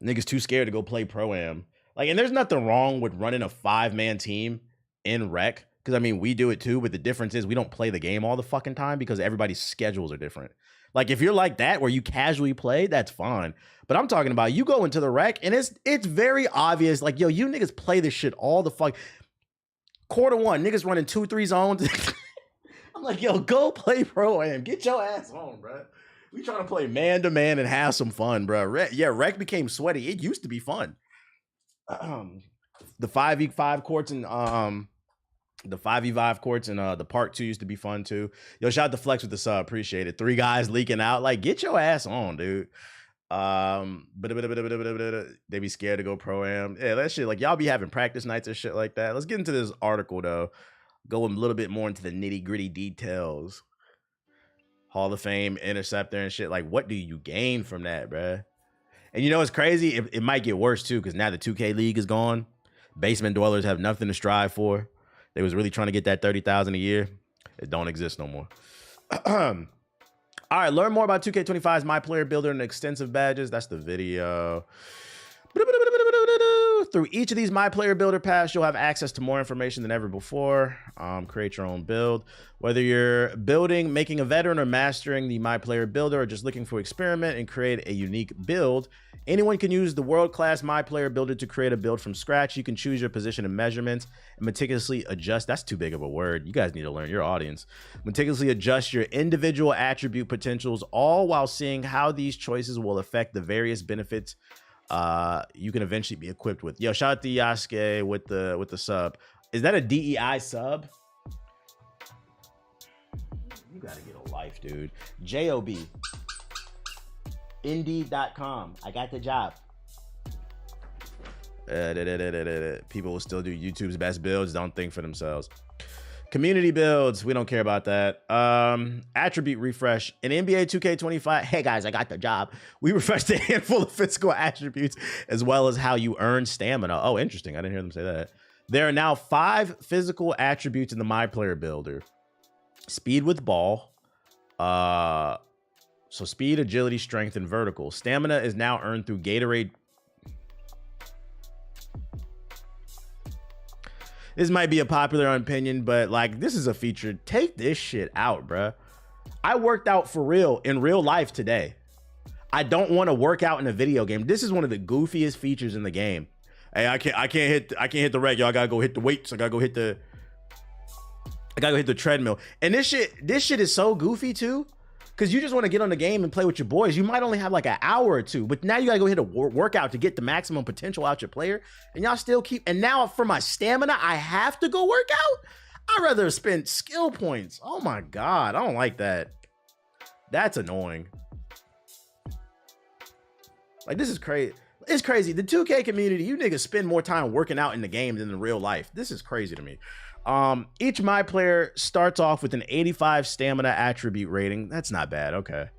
Niggas too scared to go play pro-am. Like, and there's nothing wrong with running a 5-man team in rec. Because, I mean, we do it too, but the difference is we don't play the game all the fucking time because everybody's schedules are different. Like, if you're like that, where you casually play, that's fine. But I'm talking about you go into the rec, and it's very obvious. Like, yo, you niggas play this shit all the fuck. Quarter one, niggas running 2-3 zones. I'm like, yo, go play Pro-Am. Get your ass home, bro. We trying to play man-to-man and have some fun, bro. Rec became sweaty. It used to be fun. The 5v5 courts and the 5v5 courts and the Park 2 used to be fun too. Yo, shout out to Flex with the sub. Appreciate it. 3 guys leaking out. Like, get your ass on, dude. They be scared to go pro-am. Yeah, that shit. Like, y'all be having practice nights and shit like that. Let's get into this article, though. Go a little bit more into the nitty-gritty details. Hall of Fame, interceptor and shit. Like, what do you gain from that, bruh? And you know what's crazy? It might get worse, too, because now the 2K League is gone. Basement dwellers have nothing to strive for. They was really trying to get that $30,000 a year. It don't exist no more. All right, learn more about 2K25's My Player Builder and extensive badges. That's the video. Through each of these My Player Builder paths, you'll have access to more information than ever before. Create your own build. Whether you're building, making a veteran, or mastering the My Player Builder, or just looking to experiment and create a unique build, anyone can use the world-class My Player Builder to create a build from scratch. You can choose your position and measurements and meticulously adjust. That's too big of a word. You guys need to learn your audience. Meticulously adjust your individual attribute potentials, all while seeing how these choices will affect the various benefits you can eventually be equipped with. Yo, shout out to Yasuke with the sub. Is that a DEI sub? You gotta get a life, dude. JOB. Indeed.com. I got the job. People will still do YouTube's best builds. Don't think for themselves. Community builds, we don't care about that. Attribute refresh. In NBA 2K25, hey guys, I got the job. We refreshed a handful of physical attributes as well as how you earn stamina. Oh, interesting. I didn't hear them say that. There are now 5 physical attributes in the My Player Builder. Speed with ball. So speed, agility, strength, and vertical. Stamina is now earned through Gatorade. This might be a popular opinion, but like this is a feature. Take this shit out, bruh. I worked out for real in real life today. I don't want to work out in a video game. This is one of the goofiest features in the game. Hey, I can't hit the reg, y'all. I gotta go hit the weights. I gotta go hit the treadmill. And this shit is so goofy too. Because you just want to get on the game and play with your boys. You might only have like an hour or two, but now you got to go hit a workout to get the maximum potential out your player. And y'all still keep, and now for my stamina, I have to go work out. I'd rather spend skill points. Oh my God. I don't like that. That's annoying. Like, this is crazy. It's crazy. The 2K community, you niggas spend more time working out in the game than in real life. This is crazy to me. Each My Player starts off with an 85 stamina attribute rating. That's not bad. Okay.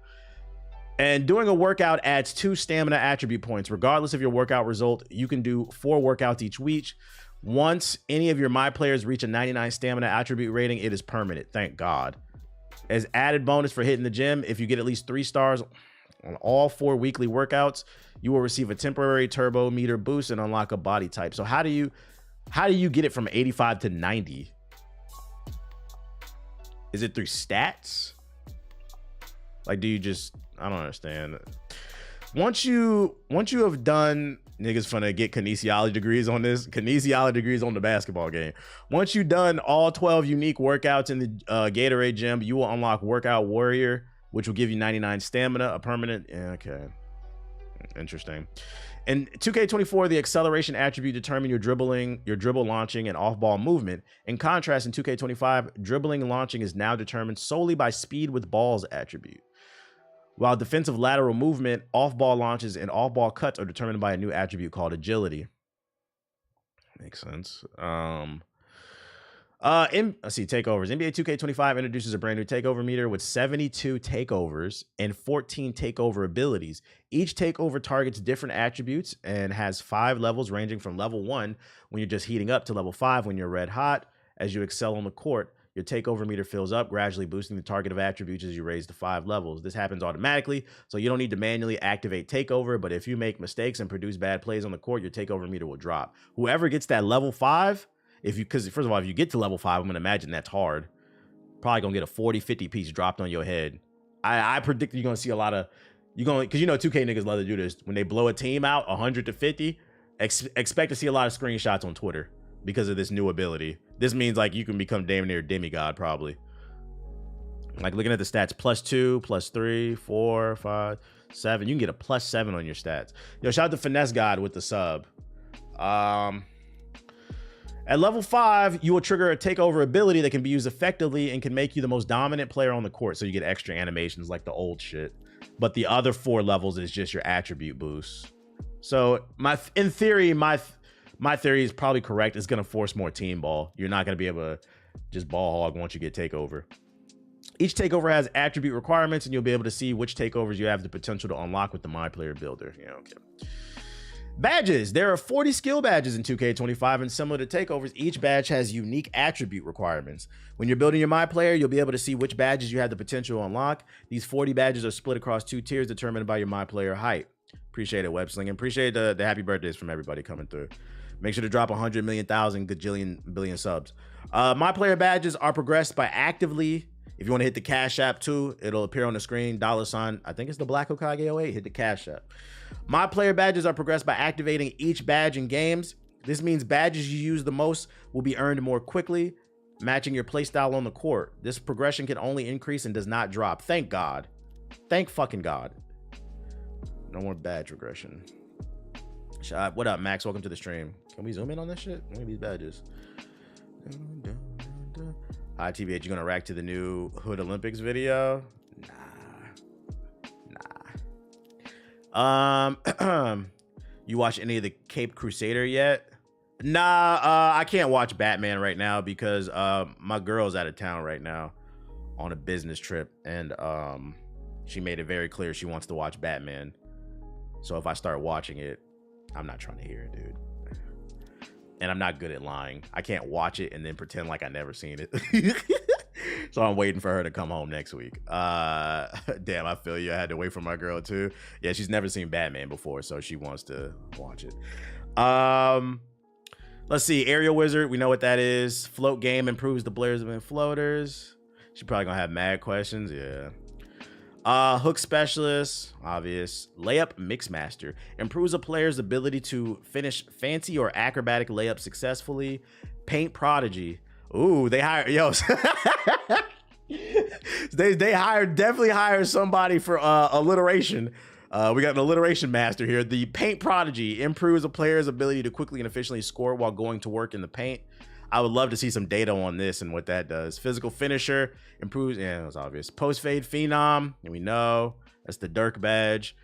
And doing a workout adds 2 stamina attribute points. Regardless of your workout result, you can do 4 workouts each week. Once any of your My Players reach a 99 stamina attribute rating, it is permanent. Thank God. As added bonus for hitting the gym, if you get at least 3 stars on all 4 weekly workouts, you will receive a temporary turbo meter boost and unlock a body type. So how do you get it from 85 to 90? Is it through stats? Like, do you just, I don't understand. Once you have done, niggas finna get kinesiology degrees on this, kinesiology degrees on the basketball game. Once you've done all 12 unique workouts in the Gatorade gym, you will unlock Workout Warrior, which will give you 99 stamina, a permanent, okay. Interesting. In 2K24, the acceleration attribute determines your dribble launching and off-ball movement. In contrast, in 2K25, dribbling and launching is now determined solely by speed with balls attribute. While defensive lateral movement, off-ball launches, and off-ball cuts are determined by a new attribute called agility. Makes sense. Let's see, takeovers. NBA 2K25 introduces a brand new takeover meter with 72 takeovers and 14 takeover abilities. Each takeover targets different attributes and has 5 levels ranging from level 1 when you're just heating up to level 5 when you're red hot. As you excel on the court, your takeover meter fills up, gradually boosting the target of attributes as you raise to 5 levels. This happens automatically, so you don't need to manually activate takeover, but if you make mistakes and produce bad plays on the court, your takeover meter will drop. Whoever gets that level 5, because first of all, if you get to level 5, I'm gonna imagine that's hard. Probably gonna get a 40-50 piece dropped on your head. I predict you're gonna see a lot of, because you know 2K niggas love to do this. When they blow a team out 100 to 50, expect to see a lot of screenshots on Twitter because of this new ability. This means like you can become damn near demigod probably. Like looking at the stats, +2, +3, 4, 5, 7. You can get a +7 on your stats. Yo, shout out to Finesse God with the sub. At level 5, you will trigger a takeover ability that can be used effectively and can make you the most dominant player on the court. So you get extra animations like the old shit. But the other 4 levels is just your attribute boost. So in theory, my theory is probably correct. It's gonna force more team ball. You're not gonna be able to just ball hog once you get takeover. Each takeover has attribute requirements, and you'll be able to see which takeovers you have the potential to unlock with the My Player Builder. Yeah, okay. Badges. There are 40 skill badges in 2K25, and similar to takeovers, each badge has unique attribute requirements. When you're building your My Player, you'll be able to see which badges you have the potential to unlock. These 40 badges are split across 2 tiers determined by your My Player height. Appreciate it, Websling. Appreciate the happy birthdays from everybody coming through. Make sure to drop 100 million, thousand, gajillion, billion subs. My Player badges are progressed by actively. If you want to hit the Cash App too, it'll appear on the screen. $, I think it's the Black Hokage 08. Hit the Cash App. My Player badges are progressed by activating each badge in games. This means badges you use the most will be earned more quickly, matching your playstyle on the court. This progression can only increase and does not drop. Thank God. Thank fucking God. No more badge regression. What up, Max? Welcome to the stream. Can we zoom in on this shit? Look at these badges. Hi, TBH. You gonna react to the new Hood Olympics video? Nah. You watch any of the Cape Crusader yet? Nah, I can't watch Batman right now because my girl's out of town right now on a business trip, and she made it very clear she wants to watch Batman. So if I start watching it, I'm not trying to hear it, dude. And I'm not good at lying. I can't watch it and then pretend like I never seen it. So I'm waiting for her to come home next week. Damn, I feel you. I had to wait for my girl too. Yeah, she's never seen Batman before, so she wants to watch it. Let's see. Aerial Wizard, we know what that is. Float game improves the players of floaters. She's probably gonna have mad questions. Yeah. Hook Specialist, obvious. Layup Mixmaster improves a player's ability to finish fancy or acrobatic layups successfully. Paint Prodigy. Ooh, they hire they definitely hired somebody for alliteration. We got an alliteration master here. The Paint Prodigy improves a player's ability to quickly and efficiently score while going to work in the paint. I would love to see some data on this and what that does. Physical finisher improves. Yeah, it was obvious. Post fade phenom, and we know that's the Dirk badge.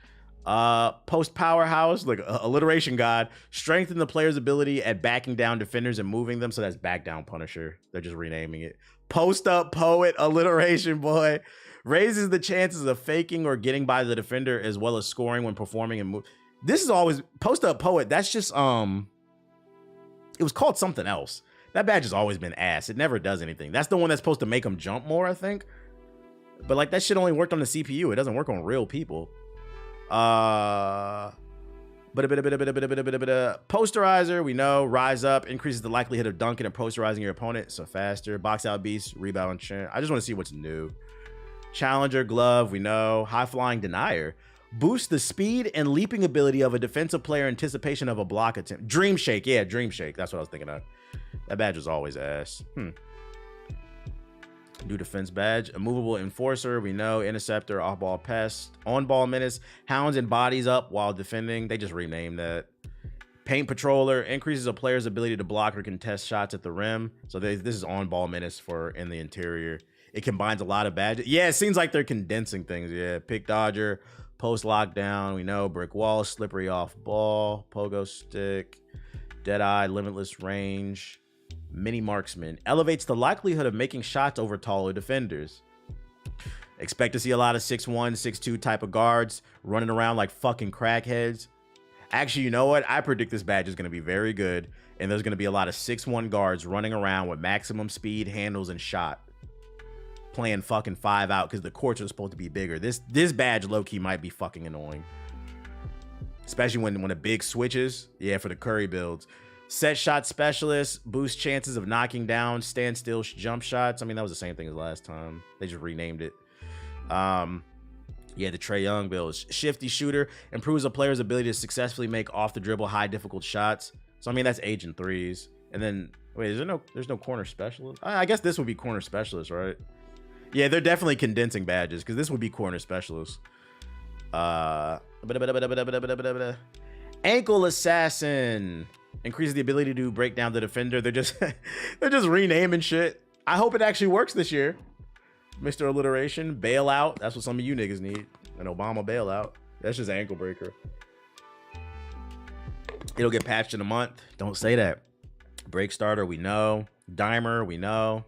Post powerhouse, like alliteration god, strengthen the player's ability at backing down defenders and moving them. So that's back down punisher. They're just renaming it. Post up poet, alliteration boy, raises the chances of faking or getting by the defender as well as scoring when performing and move. This is always post up poet. That's just it was called something else. That badge has always been ass. It never does anything. That's the one that's supposed to make them jump more, I think. But like that shit only worked on the CPU. It doesn't work on real people. Posterizer, we know. Rise up, increases the likelihood of dunking and posterizing your opponent, so faster. Box out beast, rebound chin. I just want to see what's new. Challenger glove, we know. High flying denier. Boosts the speed and leaping ability of a defensive player in anticipation of a block attempt. Dream shake, yeah, dream shake. That's what I was thinking of. That badge was always ass. New defense badge. Immovable enforcer, we know. Interceptor, off-ball pest. On-ball menace. Hounds and bodies up while defending. They just renamed that. Paint patroller. Increases a player's ability to block or contest shots at the rim. So this is on-ball menace for in the interior. It combines a lot of badges. Yeah, it seems like they're condensing things. Yeah, pick dodger. Post lockdown, we know. Brick wall. Slippery off ball. Pogo stick. Deadeye. Limitless range. Mini marksman elevates the likelihood of making shots over taller defenders. Expect to see a lot of 6'1", 6'2" type of guards running around like fucking crackheads. Actually, you know what? I predict this badge is going to be very good, and there's going to be a lot of 6'1" guards running around with maximum speed, handles, and shot, playing fucking 5 out because the courts are supposed to be bigger. This badge low-key might be fucking annoying, especially when a big switches. Yeah, for the Curry builds. Set shot specialist, boost chances of knocking down standstill jump shots. I mean, that was the same thing as last time. They just renamed it. Yeah, the Trae Young build. Shifty shooter, improves a player's ability to successfully make off the dribble high difficult shots. So I mean, that's agent threes. And then wait, there's no corner specialist? I guess this would be corner specialist, right? Yeah, they're definitely condensing badges because this would be corner specialist. Ankle assassin. Increases the ability to break down the defender. They're just renaming shit. I hope it actually works this year. Mr. Alliteration. Bailout. That's what some of you niggas need. An Obama bailout. That's just ankle breaker. It'll get patched in a month. Don't say that. Break starter, we know. Dimer, we know.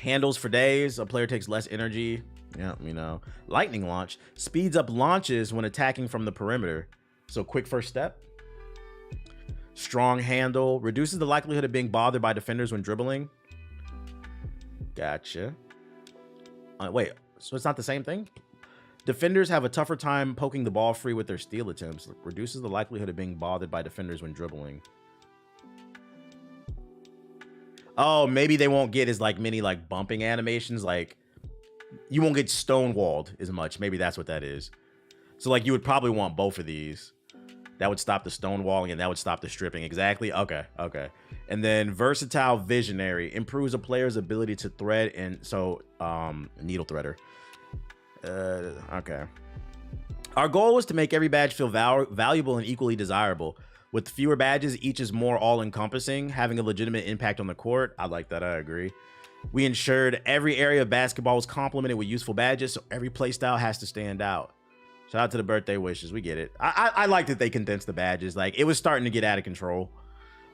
Handles for days. A player takes less energy. Yeah, we know. Lightning launch. Speeds up launches when attacking from the perimeter. So quick first step. Strong handle. Reduces the likelihood of being bothered by defenders when dribbling. Gotcha. Wait, so it's not the same thing? Defenders have a tougher time poking the ball free with their steal attempts. Reduces the likelihood of being bothered by defenders when dribbling. Oh, maybe they won't get as like many like bumping animations. Like you won't get stonewalled as much. Maybe that's what that is. So like you would probably want both of these. That would stop the stonewalling and that would stop the stripping. Exactly. Okay. And then versatile visionary improves a player's ability to thread and so needle threader. Okay. Our goal was to make every badge feel valuable and equally desirable. With fewer badges, each is more all-encompassing, having a legitimate impact on the court. I like that. I agree. We ensured every area of basketball was complemented with useful badges, so every play style has to stand out. Shout out to the birthday wishes. We get it. I like that they condensed the badges. Like, it was starting to get out of control.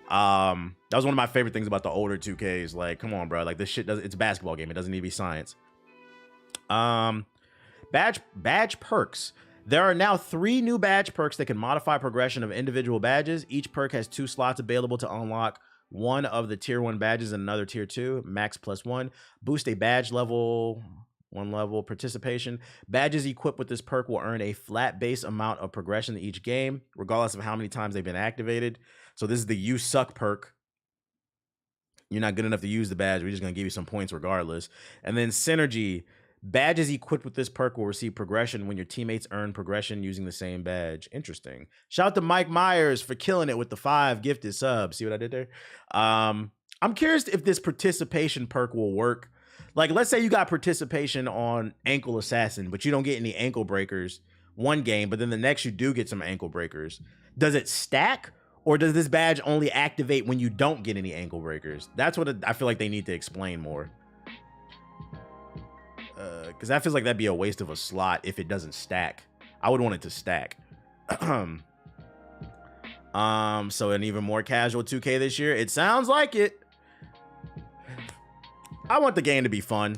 That was one of my favorite things about the older 2Ks. Like, come on, bro. Like, this shit it's a basketball game. It doesn't need to be science. Badge perks. There are now 3 new badge perks that can modify progression of individual badges. Each perk has 2 slots available to unlock one of the tier 1 badges and another tier 2. Max +1. Boost a badge level. 1 level. Participation. Badges equipped with this perk will earn a flat base amount of progression in each game, regardless of how many times they've been activated. So this is the You Suck perk. You're not good enough to use the badge. We're just going to give you some points regardless. And then Synergy. Badges equipped with this perk will receive progression when your teammates earn progression using the same badge. Interesting. Shout out to Mike Myers for killing it with the 5 gifted subs. See what I did there? I'm curious if this participation perk will work. Like, let's say you got participation on Ankle Assassin, but you don't get any ankle breakers one game, but then the next you do get some ankle breakers. Does it stack, Or does this badge only activate when you don't get any ankle breakers? That's what I feel like they need to explain more. Because that feels like that'd be a waste of a slot if it doesn't stack. I would want it to stack. So an even more casual 2K this year. It sounds like it. I want the game to be fun.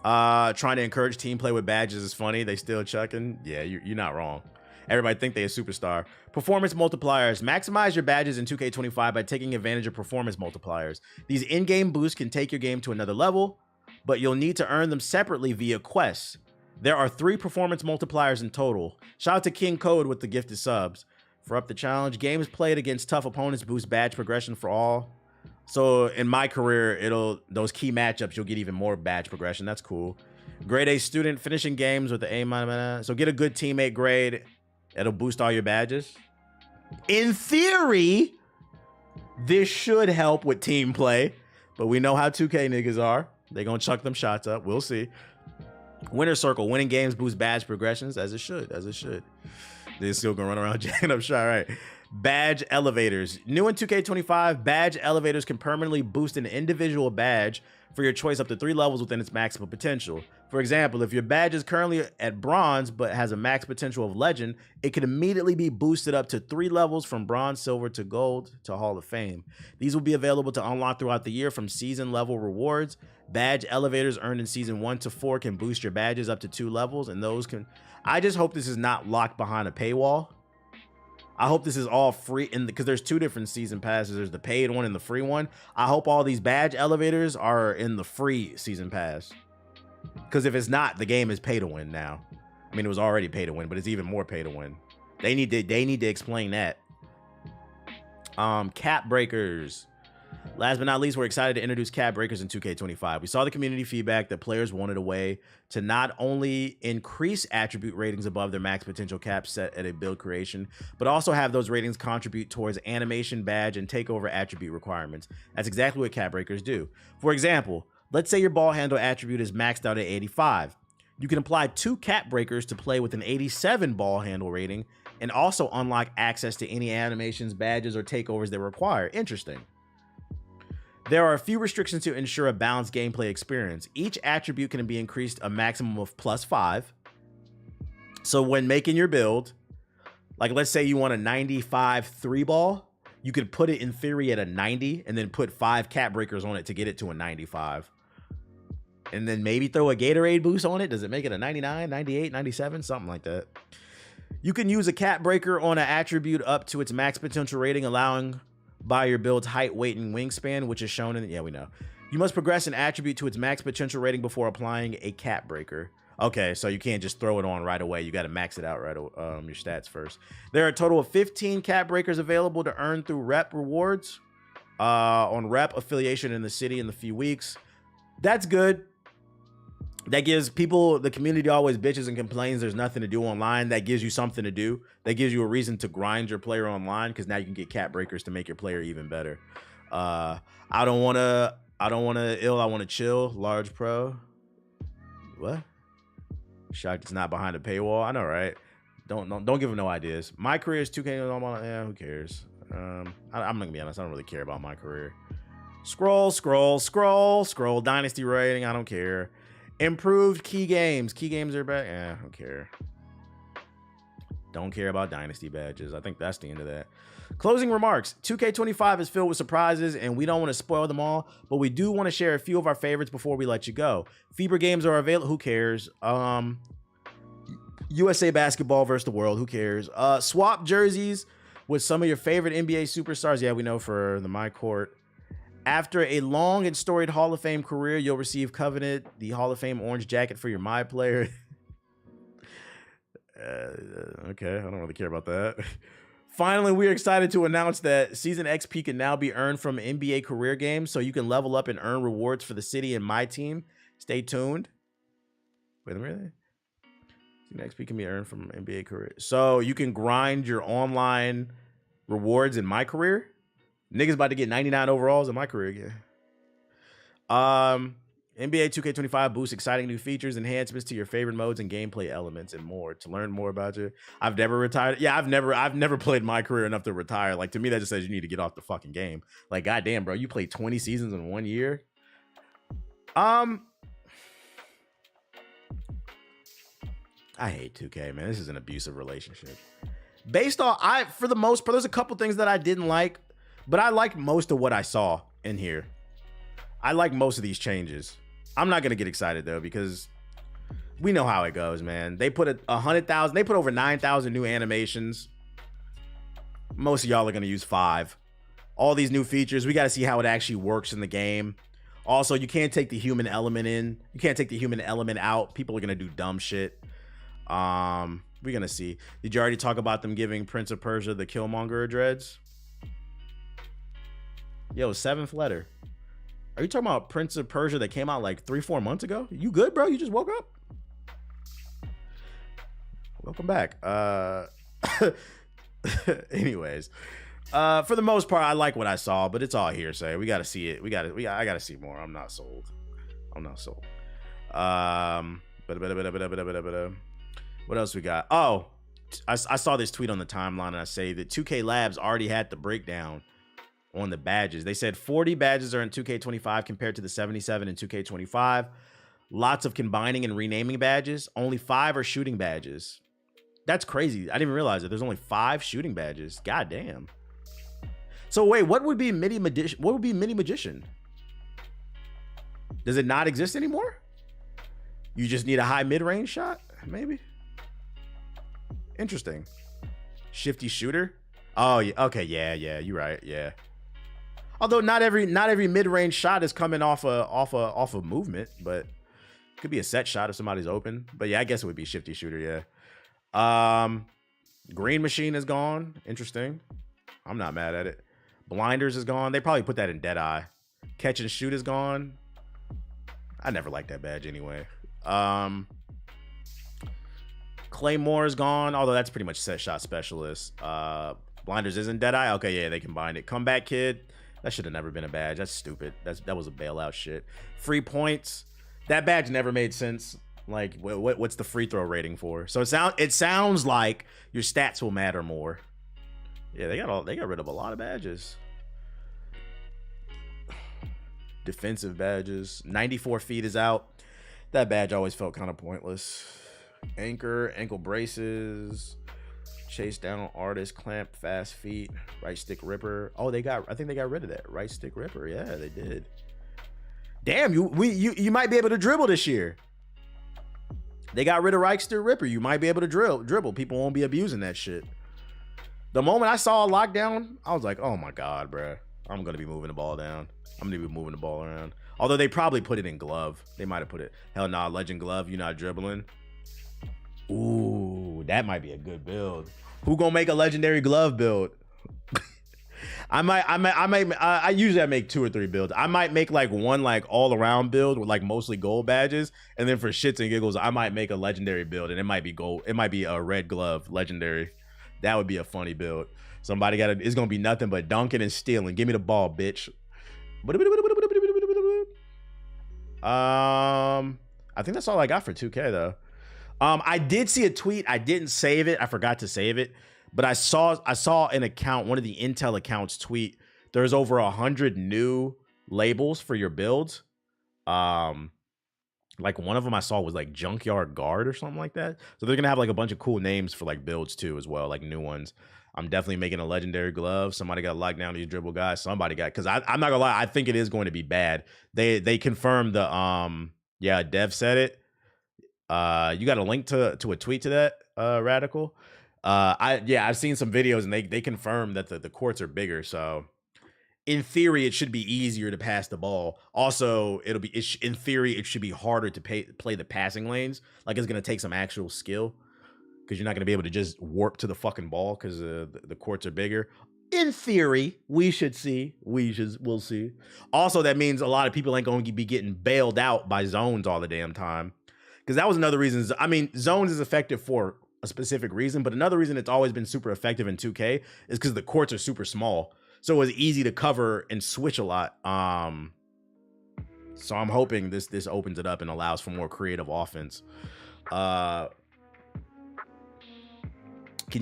Trying to encourage team play with badges is funny. They still chucking. Yeah, you're not wrong. Everybody think they a superstar. Performance multipliers. Maximize your badges in 2K25 by taking advantage of performance multipliers. These in-game boosts can take your game to another level, but you'll need to earn them separately via quests. There are 3 performance multipliers in total. Shout out to King Code with the gifted subs. For up the challenge, games played against tough opponents boost badge progression for all. So in my career, those key matchups, you'll get even more badge progression. That's cool. Grade A student finishing games with the A-. So get a good teammate grade. It'll boost all your badges. In theory, this should help with team play, but we know how 2K niggas are. They're going to chuck them shots up. We'll see. Winner circle. Winning games boost badge progressions as it should. They're still going to run around jacking up shot, right? Badge elevators. New in 2K25, badge elevators can permanently boost an individual badge for your choice up to 3 levels within its maximum potential. For example, if your badge is currently at bronze but has a max potential of legend, it can immediately be boosted up to 3 levels from bronze, silver to gold to Hall of Fame. These will be available to unlock throughout the year from season level rewards. Badge elevators earned in season 1 to 4 can boost your badges up to 2 levels, and those can... I just hope this is not locked behind a paywall. I hope this is all free, because there's 2 different season passes. There's the paid one and the free one. I hope all these badge elevators are in the free season pass. Because if it's not, the game is pay to win now. I mean, it was already pay to win, but it's even more pay to win. They need to explain that. Cap breakers. Last but not least, we're excited to introduce cap breakers in 2K25. We saw the community feedback that players wanted a way to not only increase attribute ratings above their max potential cap set at a build creation, but also have those ratings contribute towards animation, badge, and takeover attribute requirements. That's exactly what cap breakers do. For example, let's say your ball handle attribute is maxed out at 85. You can apply 2 cap breakers to play with an 87 ball handle rating and also unlock access to any animations, badges, or takeovers that require. Interesting. There are a few restrictions to ensure a balanced gameplay experience. Each attribute can be increased a maximum of +5. So when making your build, like let's say you want a 95 3 ball, you could put it in theory at a 90 and then put 5 cap breakers on it to get it to a 95. And then maybe throw a Gatorade boost on it. Does it make it a 99, 98, 97? Something like that. You can use a cap breaker on an attribute up to its max potential rating, allowing by your build's height, weight, and wingspan, which is shown in... Yeah, we know. You must progress an attribute to its max potential rating before applying a cap breaker. Okay, so you can't just throw it on right away. You got to max it out right your stats first. There are a total of 15 cap breakers available to earn through rep rewards on rep affiliation in the city in the few weeks. That's good. That gives people, the community always bitches and complains there's nothing to do online. That gives you something to do. That gives you a reason to grind your player online, because now you can get cap breakers to make your player even better. I don't want to I want to chill. Large pro. What? Shocked it's not behind a paywall. I know, right? Don't give them no ideas. My career is 2K. Yeah, who cares? I'm not gonna be honest. I don't really care about my career. Scroll. Dynasty rating. I don't care. Improved key games. Key games are back. Yeah, I don't care. Don't care about dynasty badges. I think that's the end of that. Closing remarks. 2K25 is filled with surprises, and we don't want to spoil them all, but we do want to share a few of our favorites before we let you go. FIBA games are available. Who cares? USA basketball versus the world. Who cares? Swap jerseys with some of your favorite NBA superstars. Yeah, we know for the My Court. After a long and storied Hall of Fame career, you'll receive coveted the Hall of Fame orange jacket for your My Player. Okay, I don't really care about that. Finally, we're excited to announce that Season XP can now be earned from NBA career games, so you can level up and earn rewards for the city and my team. Stay tuned. Wait a minute. Season XP can be earned from NBA career. So you can grind your online rewards in my career. Niggas about to get 99 overalls in my career again. NBA 2K25 boosts exciting new features, enhancements to your favorite modes and gameplay elements and more. To learn more about you, I've never retired. Yeah, I've never played my career enough to retire. Like, to me, that just says you need to get off the fucking game. Like, goddamn, bro, you played 20 seasons in 1 year. I hate 2K, man. This is an abusive relationship. Based on, for the most part, there's a couple things that I didn't like, but I liked most of what I saw in here. I like most of these changes. I'm not gonna get excited though, because we know how it goes, man. They put 100,000, they put over 9,000 new animations. Most of y'all are gonna use 5. All these new features, we gotta see how it actually works in the game. Also, you can't take the human element in. You can't take the human element out. People are gonna do dumb shit. We're gonna see. Did you already talk about them giving Prince of Persia the Killmonger dreads? Yo, 7th letter. Are you talking about Prince of Persia that came out like 3-4 months ago? You good, bro? You just woke up? Welcome back. Anyways, for the most part, I like what I saw, but it's all hearsay. We got to see it. I got to see more. I'm not sold. What else we got? Oh, I saw this tweet on the timeline, and I say that 2K Labs already had the breakdown on the badges. They said 40 badges are in 2K25 compared to the 77 in 2K25. Lots of combining and renaming badges. Only 5 are shooting badges. That's crazy. I didn't even realize that there's only 5 shooting badges. God damn. So wait, what would be Mini Magician? What would be Mini Magician? Does it not exist anymore? You just need a high mid-range shot, maybe? Interesting. Shifty shooter? Oh, yeah. Okay, yeah, you're right. Yeah. Although not every mid-range shot is coming off a movement, but it could be a set shot if somebody's open. But yeah, I guess it would be shifty shooter, yeah. Green machine is gone. Interesting. I'm not mad at it. Blinders is gone. They probably put that in Deadeye. Catch and shoot is gone. I never liked that badge anyway. Claymore is gone, although that's pretty much set shot specialist. Blinders isn't Deadeye. Okay, yeah, they combined it. Comeback Kid. That should have never been a badge. That's stupid. That was a bailout shit. Free points. That badge never made sense. Like, what's the free throw rating for? So it sounds like your stats will matter more. Yeah, they got rid of a lot of badges. Defensive badges. 94 feet is out. That badge always felt kind of pointless. Anchor, ankle braces. Chase down artist, clamp, fast feet, right stick ripper. Oh, I think they got rid of that. Right stick ripper. Yeah, they did. Damn, you might be able to dribble this year. They got rid of right stick ripper. You might be able to dribble. People won't be abusing that shit. The moment I saw a lockdown, I was like, oh my God, bro. I'm going to be moving the ball down. I'm going to be moving the ball around. Although they probably put it in glove. They might have put it. Hell nah, legend glove. You're not dribbling. Ooh, that might be a good build. Who gonna make a legendary glove build? I usually make 2 or 3 builds. I might make like one like all around build with like mostly gold badges, and then for shits and giggles, I might make a legendary build, and it might be gold. It might be a red glove legendary. That would be a funny build. Somebody it's gonna be nothing but dunking and stealing. Give me the ball, bitch. I think that's all I got for 2K though. I did see a tweet. I didn't save it. I forgot to save it. But I saw an account, one of the Intel accounts tweet. There's over 100 new labels for your builds. Like one of them I saw was like Junkyard Guard or something like that. So they're gonna have like a bunch of cool names for like builds too as well, like new ones. I'm definitely making a legendary glove. Somebody got locked down these dribble guys. Somebody got, because I'm not gonna lie, I think it is going to be bad. They confirmed the yeah, Dev said it. You got a link to a tweet to that, Radical? I've seen some videos and they confirmed that the courts are bigger. So in theory, it should be easier to pass the ball. Also, in theory, it should be harder to play the passing lanes. Like it's gonna take some actual skill, because you're not gonna be able to just warp to the fucking ball because the courts are bigger. In theory, we'll see. Also, that means a lot of people ain't going to be getting bailed out by zones all the damn time. Because that was another reason. I mean, zones is effective for a specific reason, but another reason it's always been super effective in 2K is because the courts are super small. So it was easy to cover and switch a lot. So I'm hoping this opens it up and allows for more creative offense. Can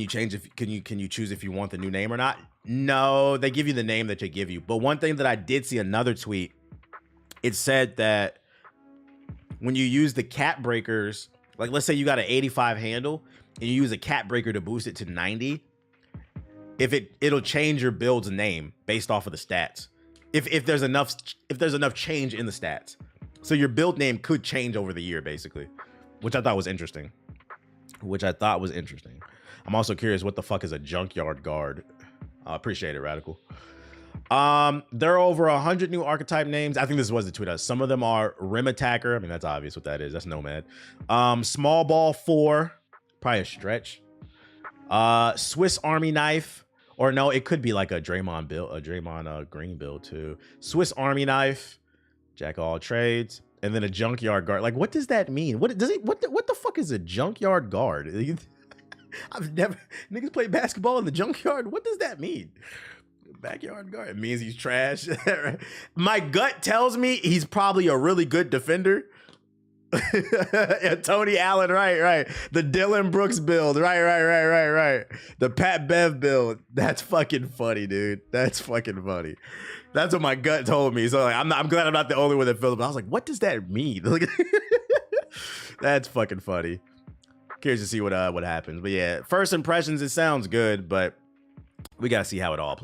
you change if can you choose if you want the new name or not? No, they give you the name that they give you. But one thing that I did see, another tweet, it said that when you use the cap breakers, like let's say you got an 85 handle and you use a cap breaker to boost it to 90, it'll change your build's name based off of the stats. If there's enough change in the stats. So your build name could change over the year, basically, which I thought was interesting. I'm also curious, what the fuck is a junkyard guard? I appreciate it, Radical. There are over 100 new archetype names. I think this was the tweet. Some of them are Rim Attacker. I mean, that's obvious what that is. That's Nomad. Small Ball 4, probably a stretch. Swiss Army Knife, or no, it could be like a Draymond build, a Draymond Green build too. Swiss Army Knife, Jack of all trades, and then a junkyard guard. Like, what does that mean? What the fuck is a junkyard guard? I've never niggas play basketball in the junkyard. What does that mean? Backyard guard. It means he's trash. My gut tells me he's probably a really good defender. Yeah, Tony Allen, right. The Dylan Brooks build, right. The Pat Bev build. That's fucking funny, dude. That's fucking funny. That's what my gut told me. So like, I'm glad I'm not the only one that feels it. But I was like, what does that mean? That's fucking funny. Curious to see what happens. But yeah, first impressions, it sounds good, but we gotta see how it all plays.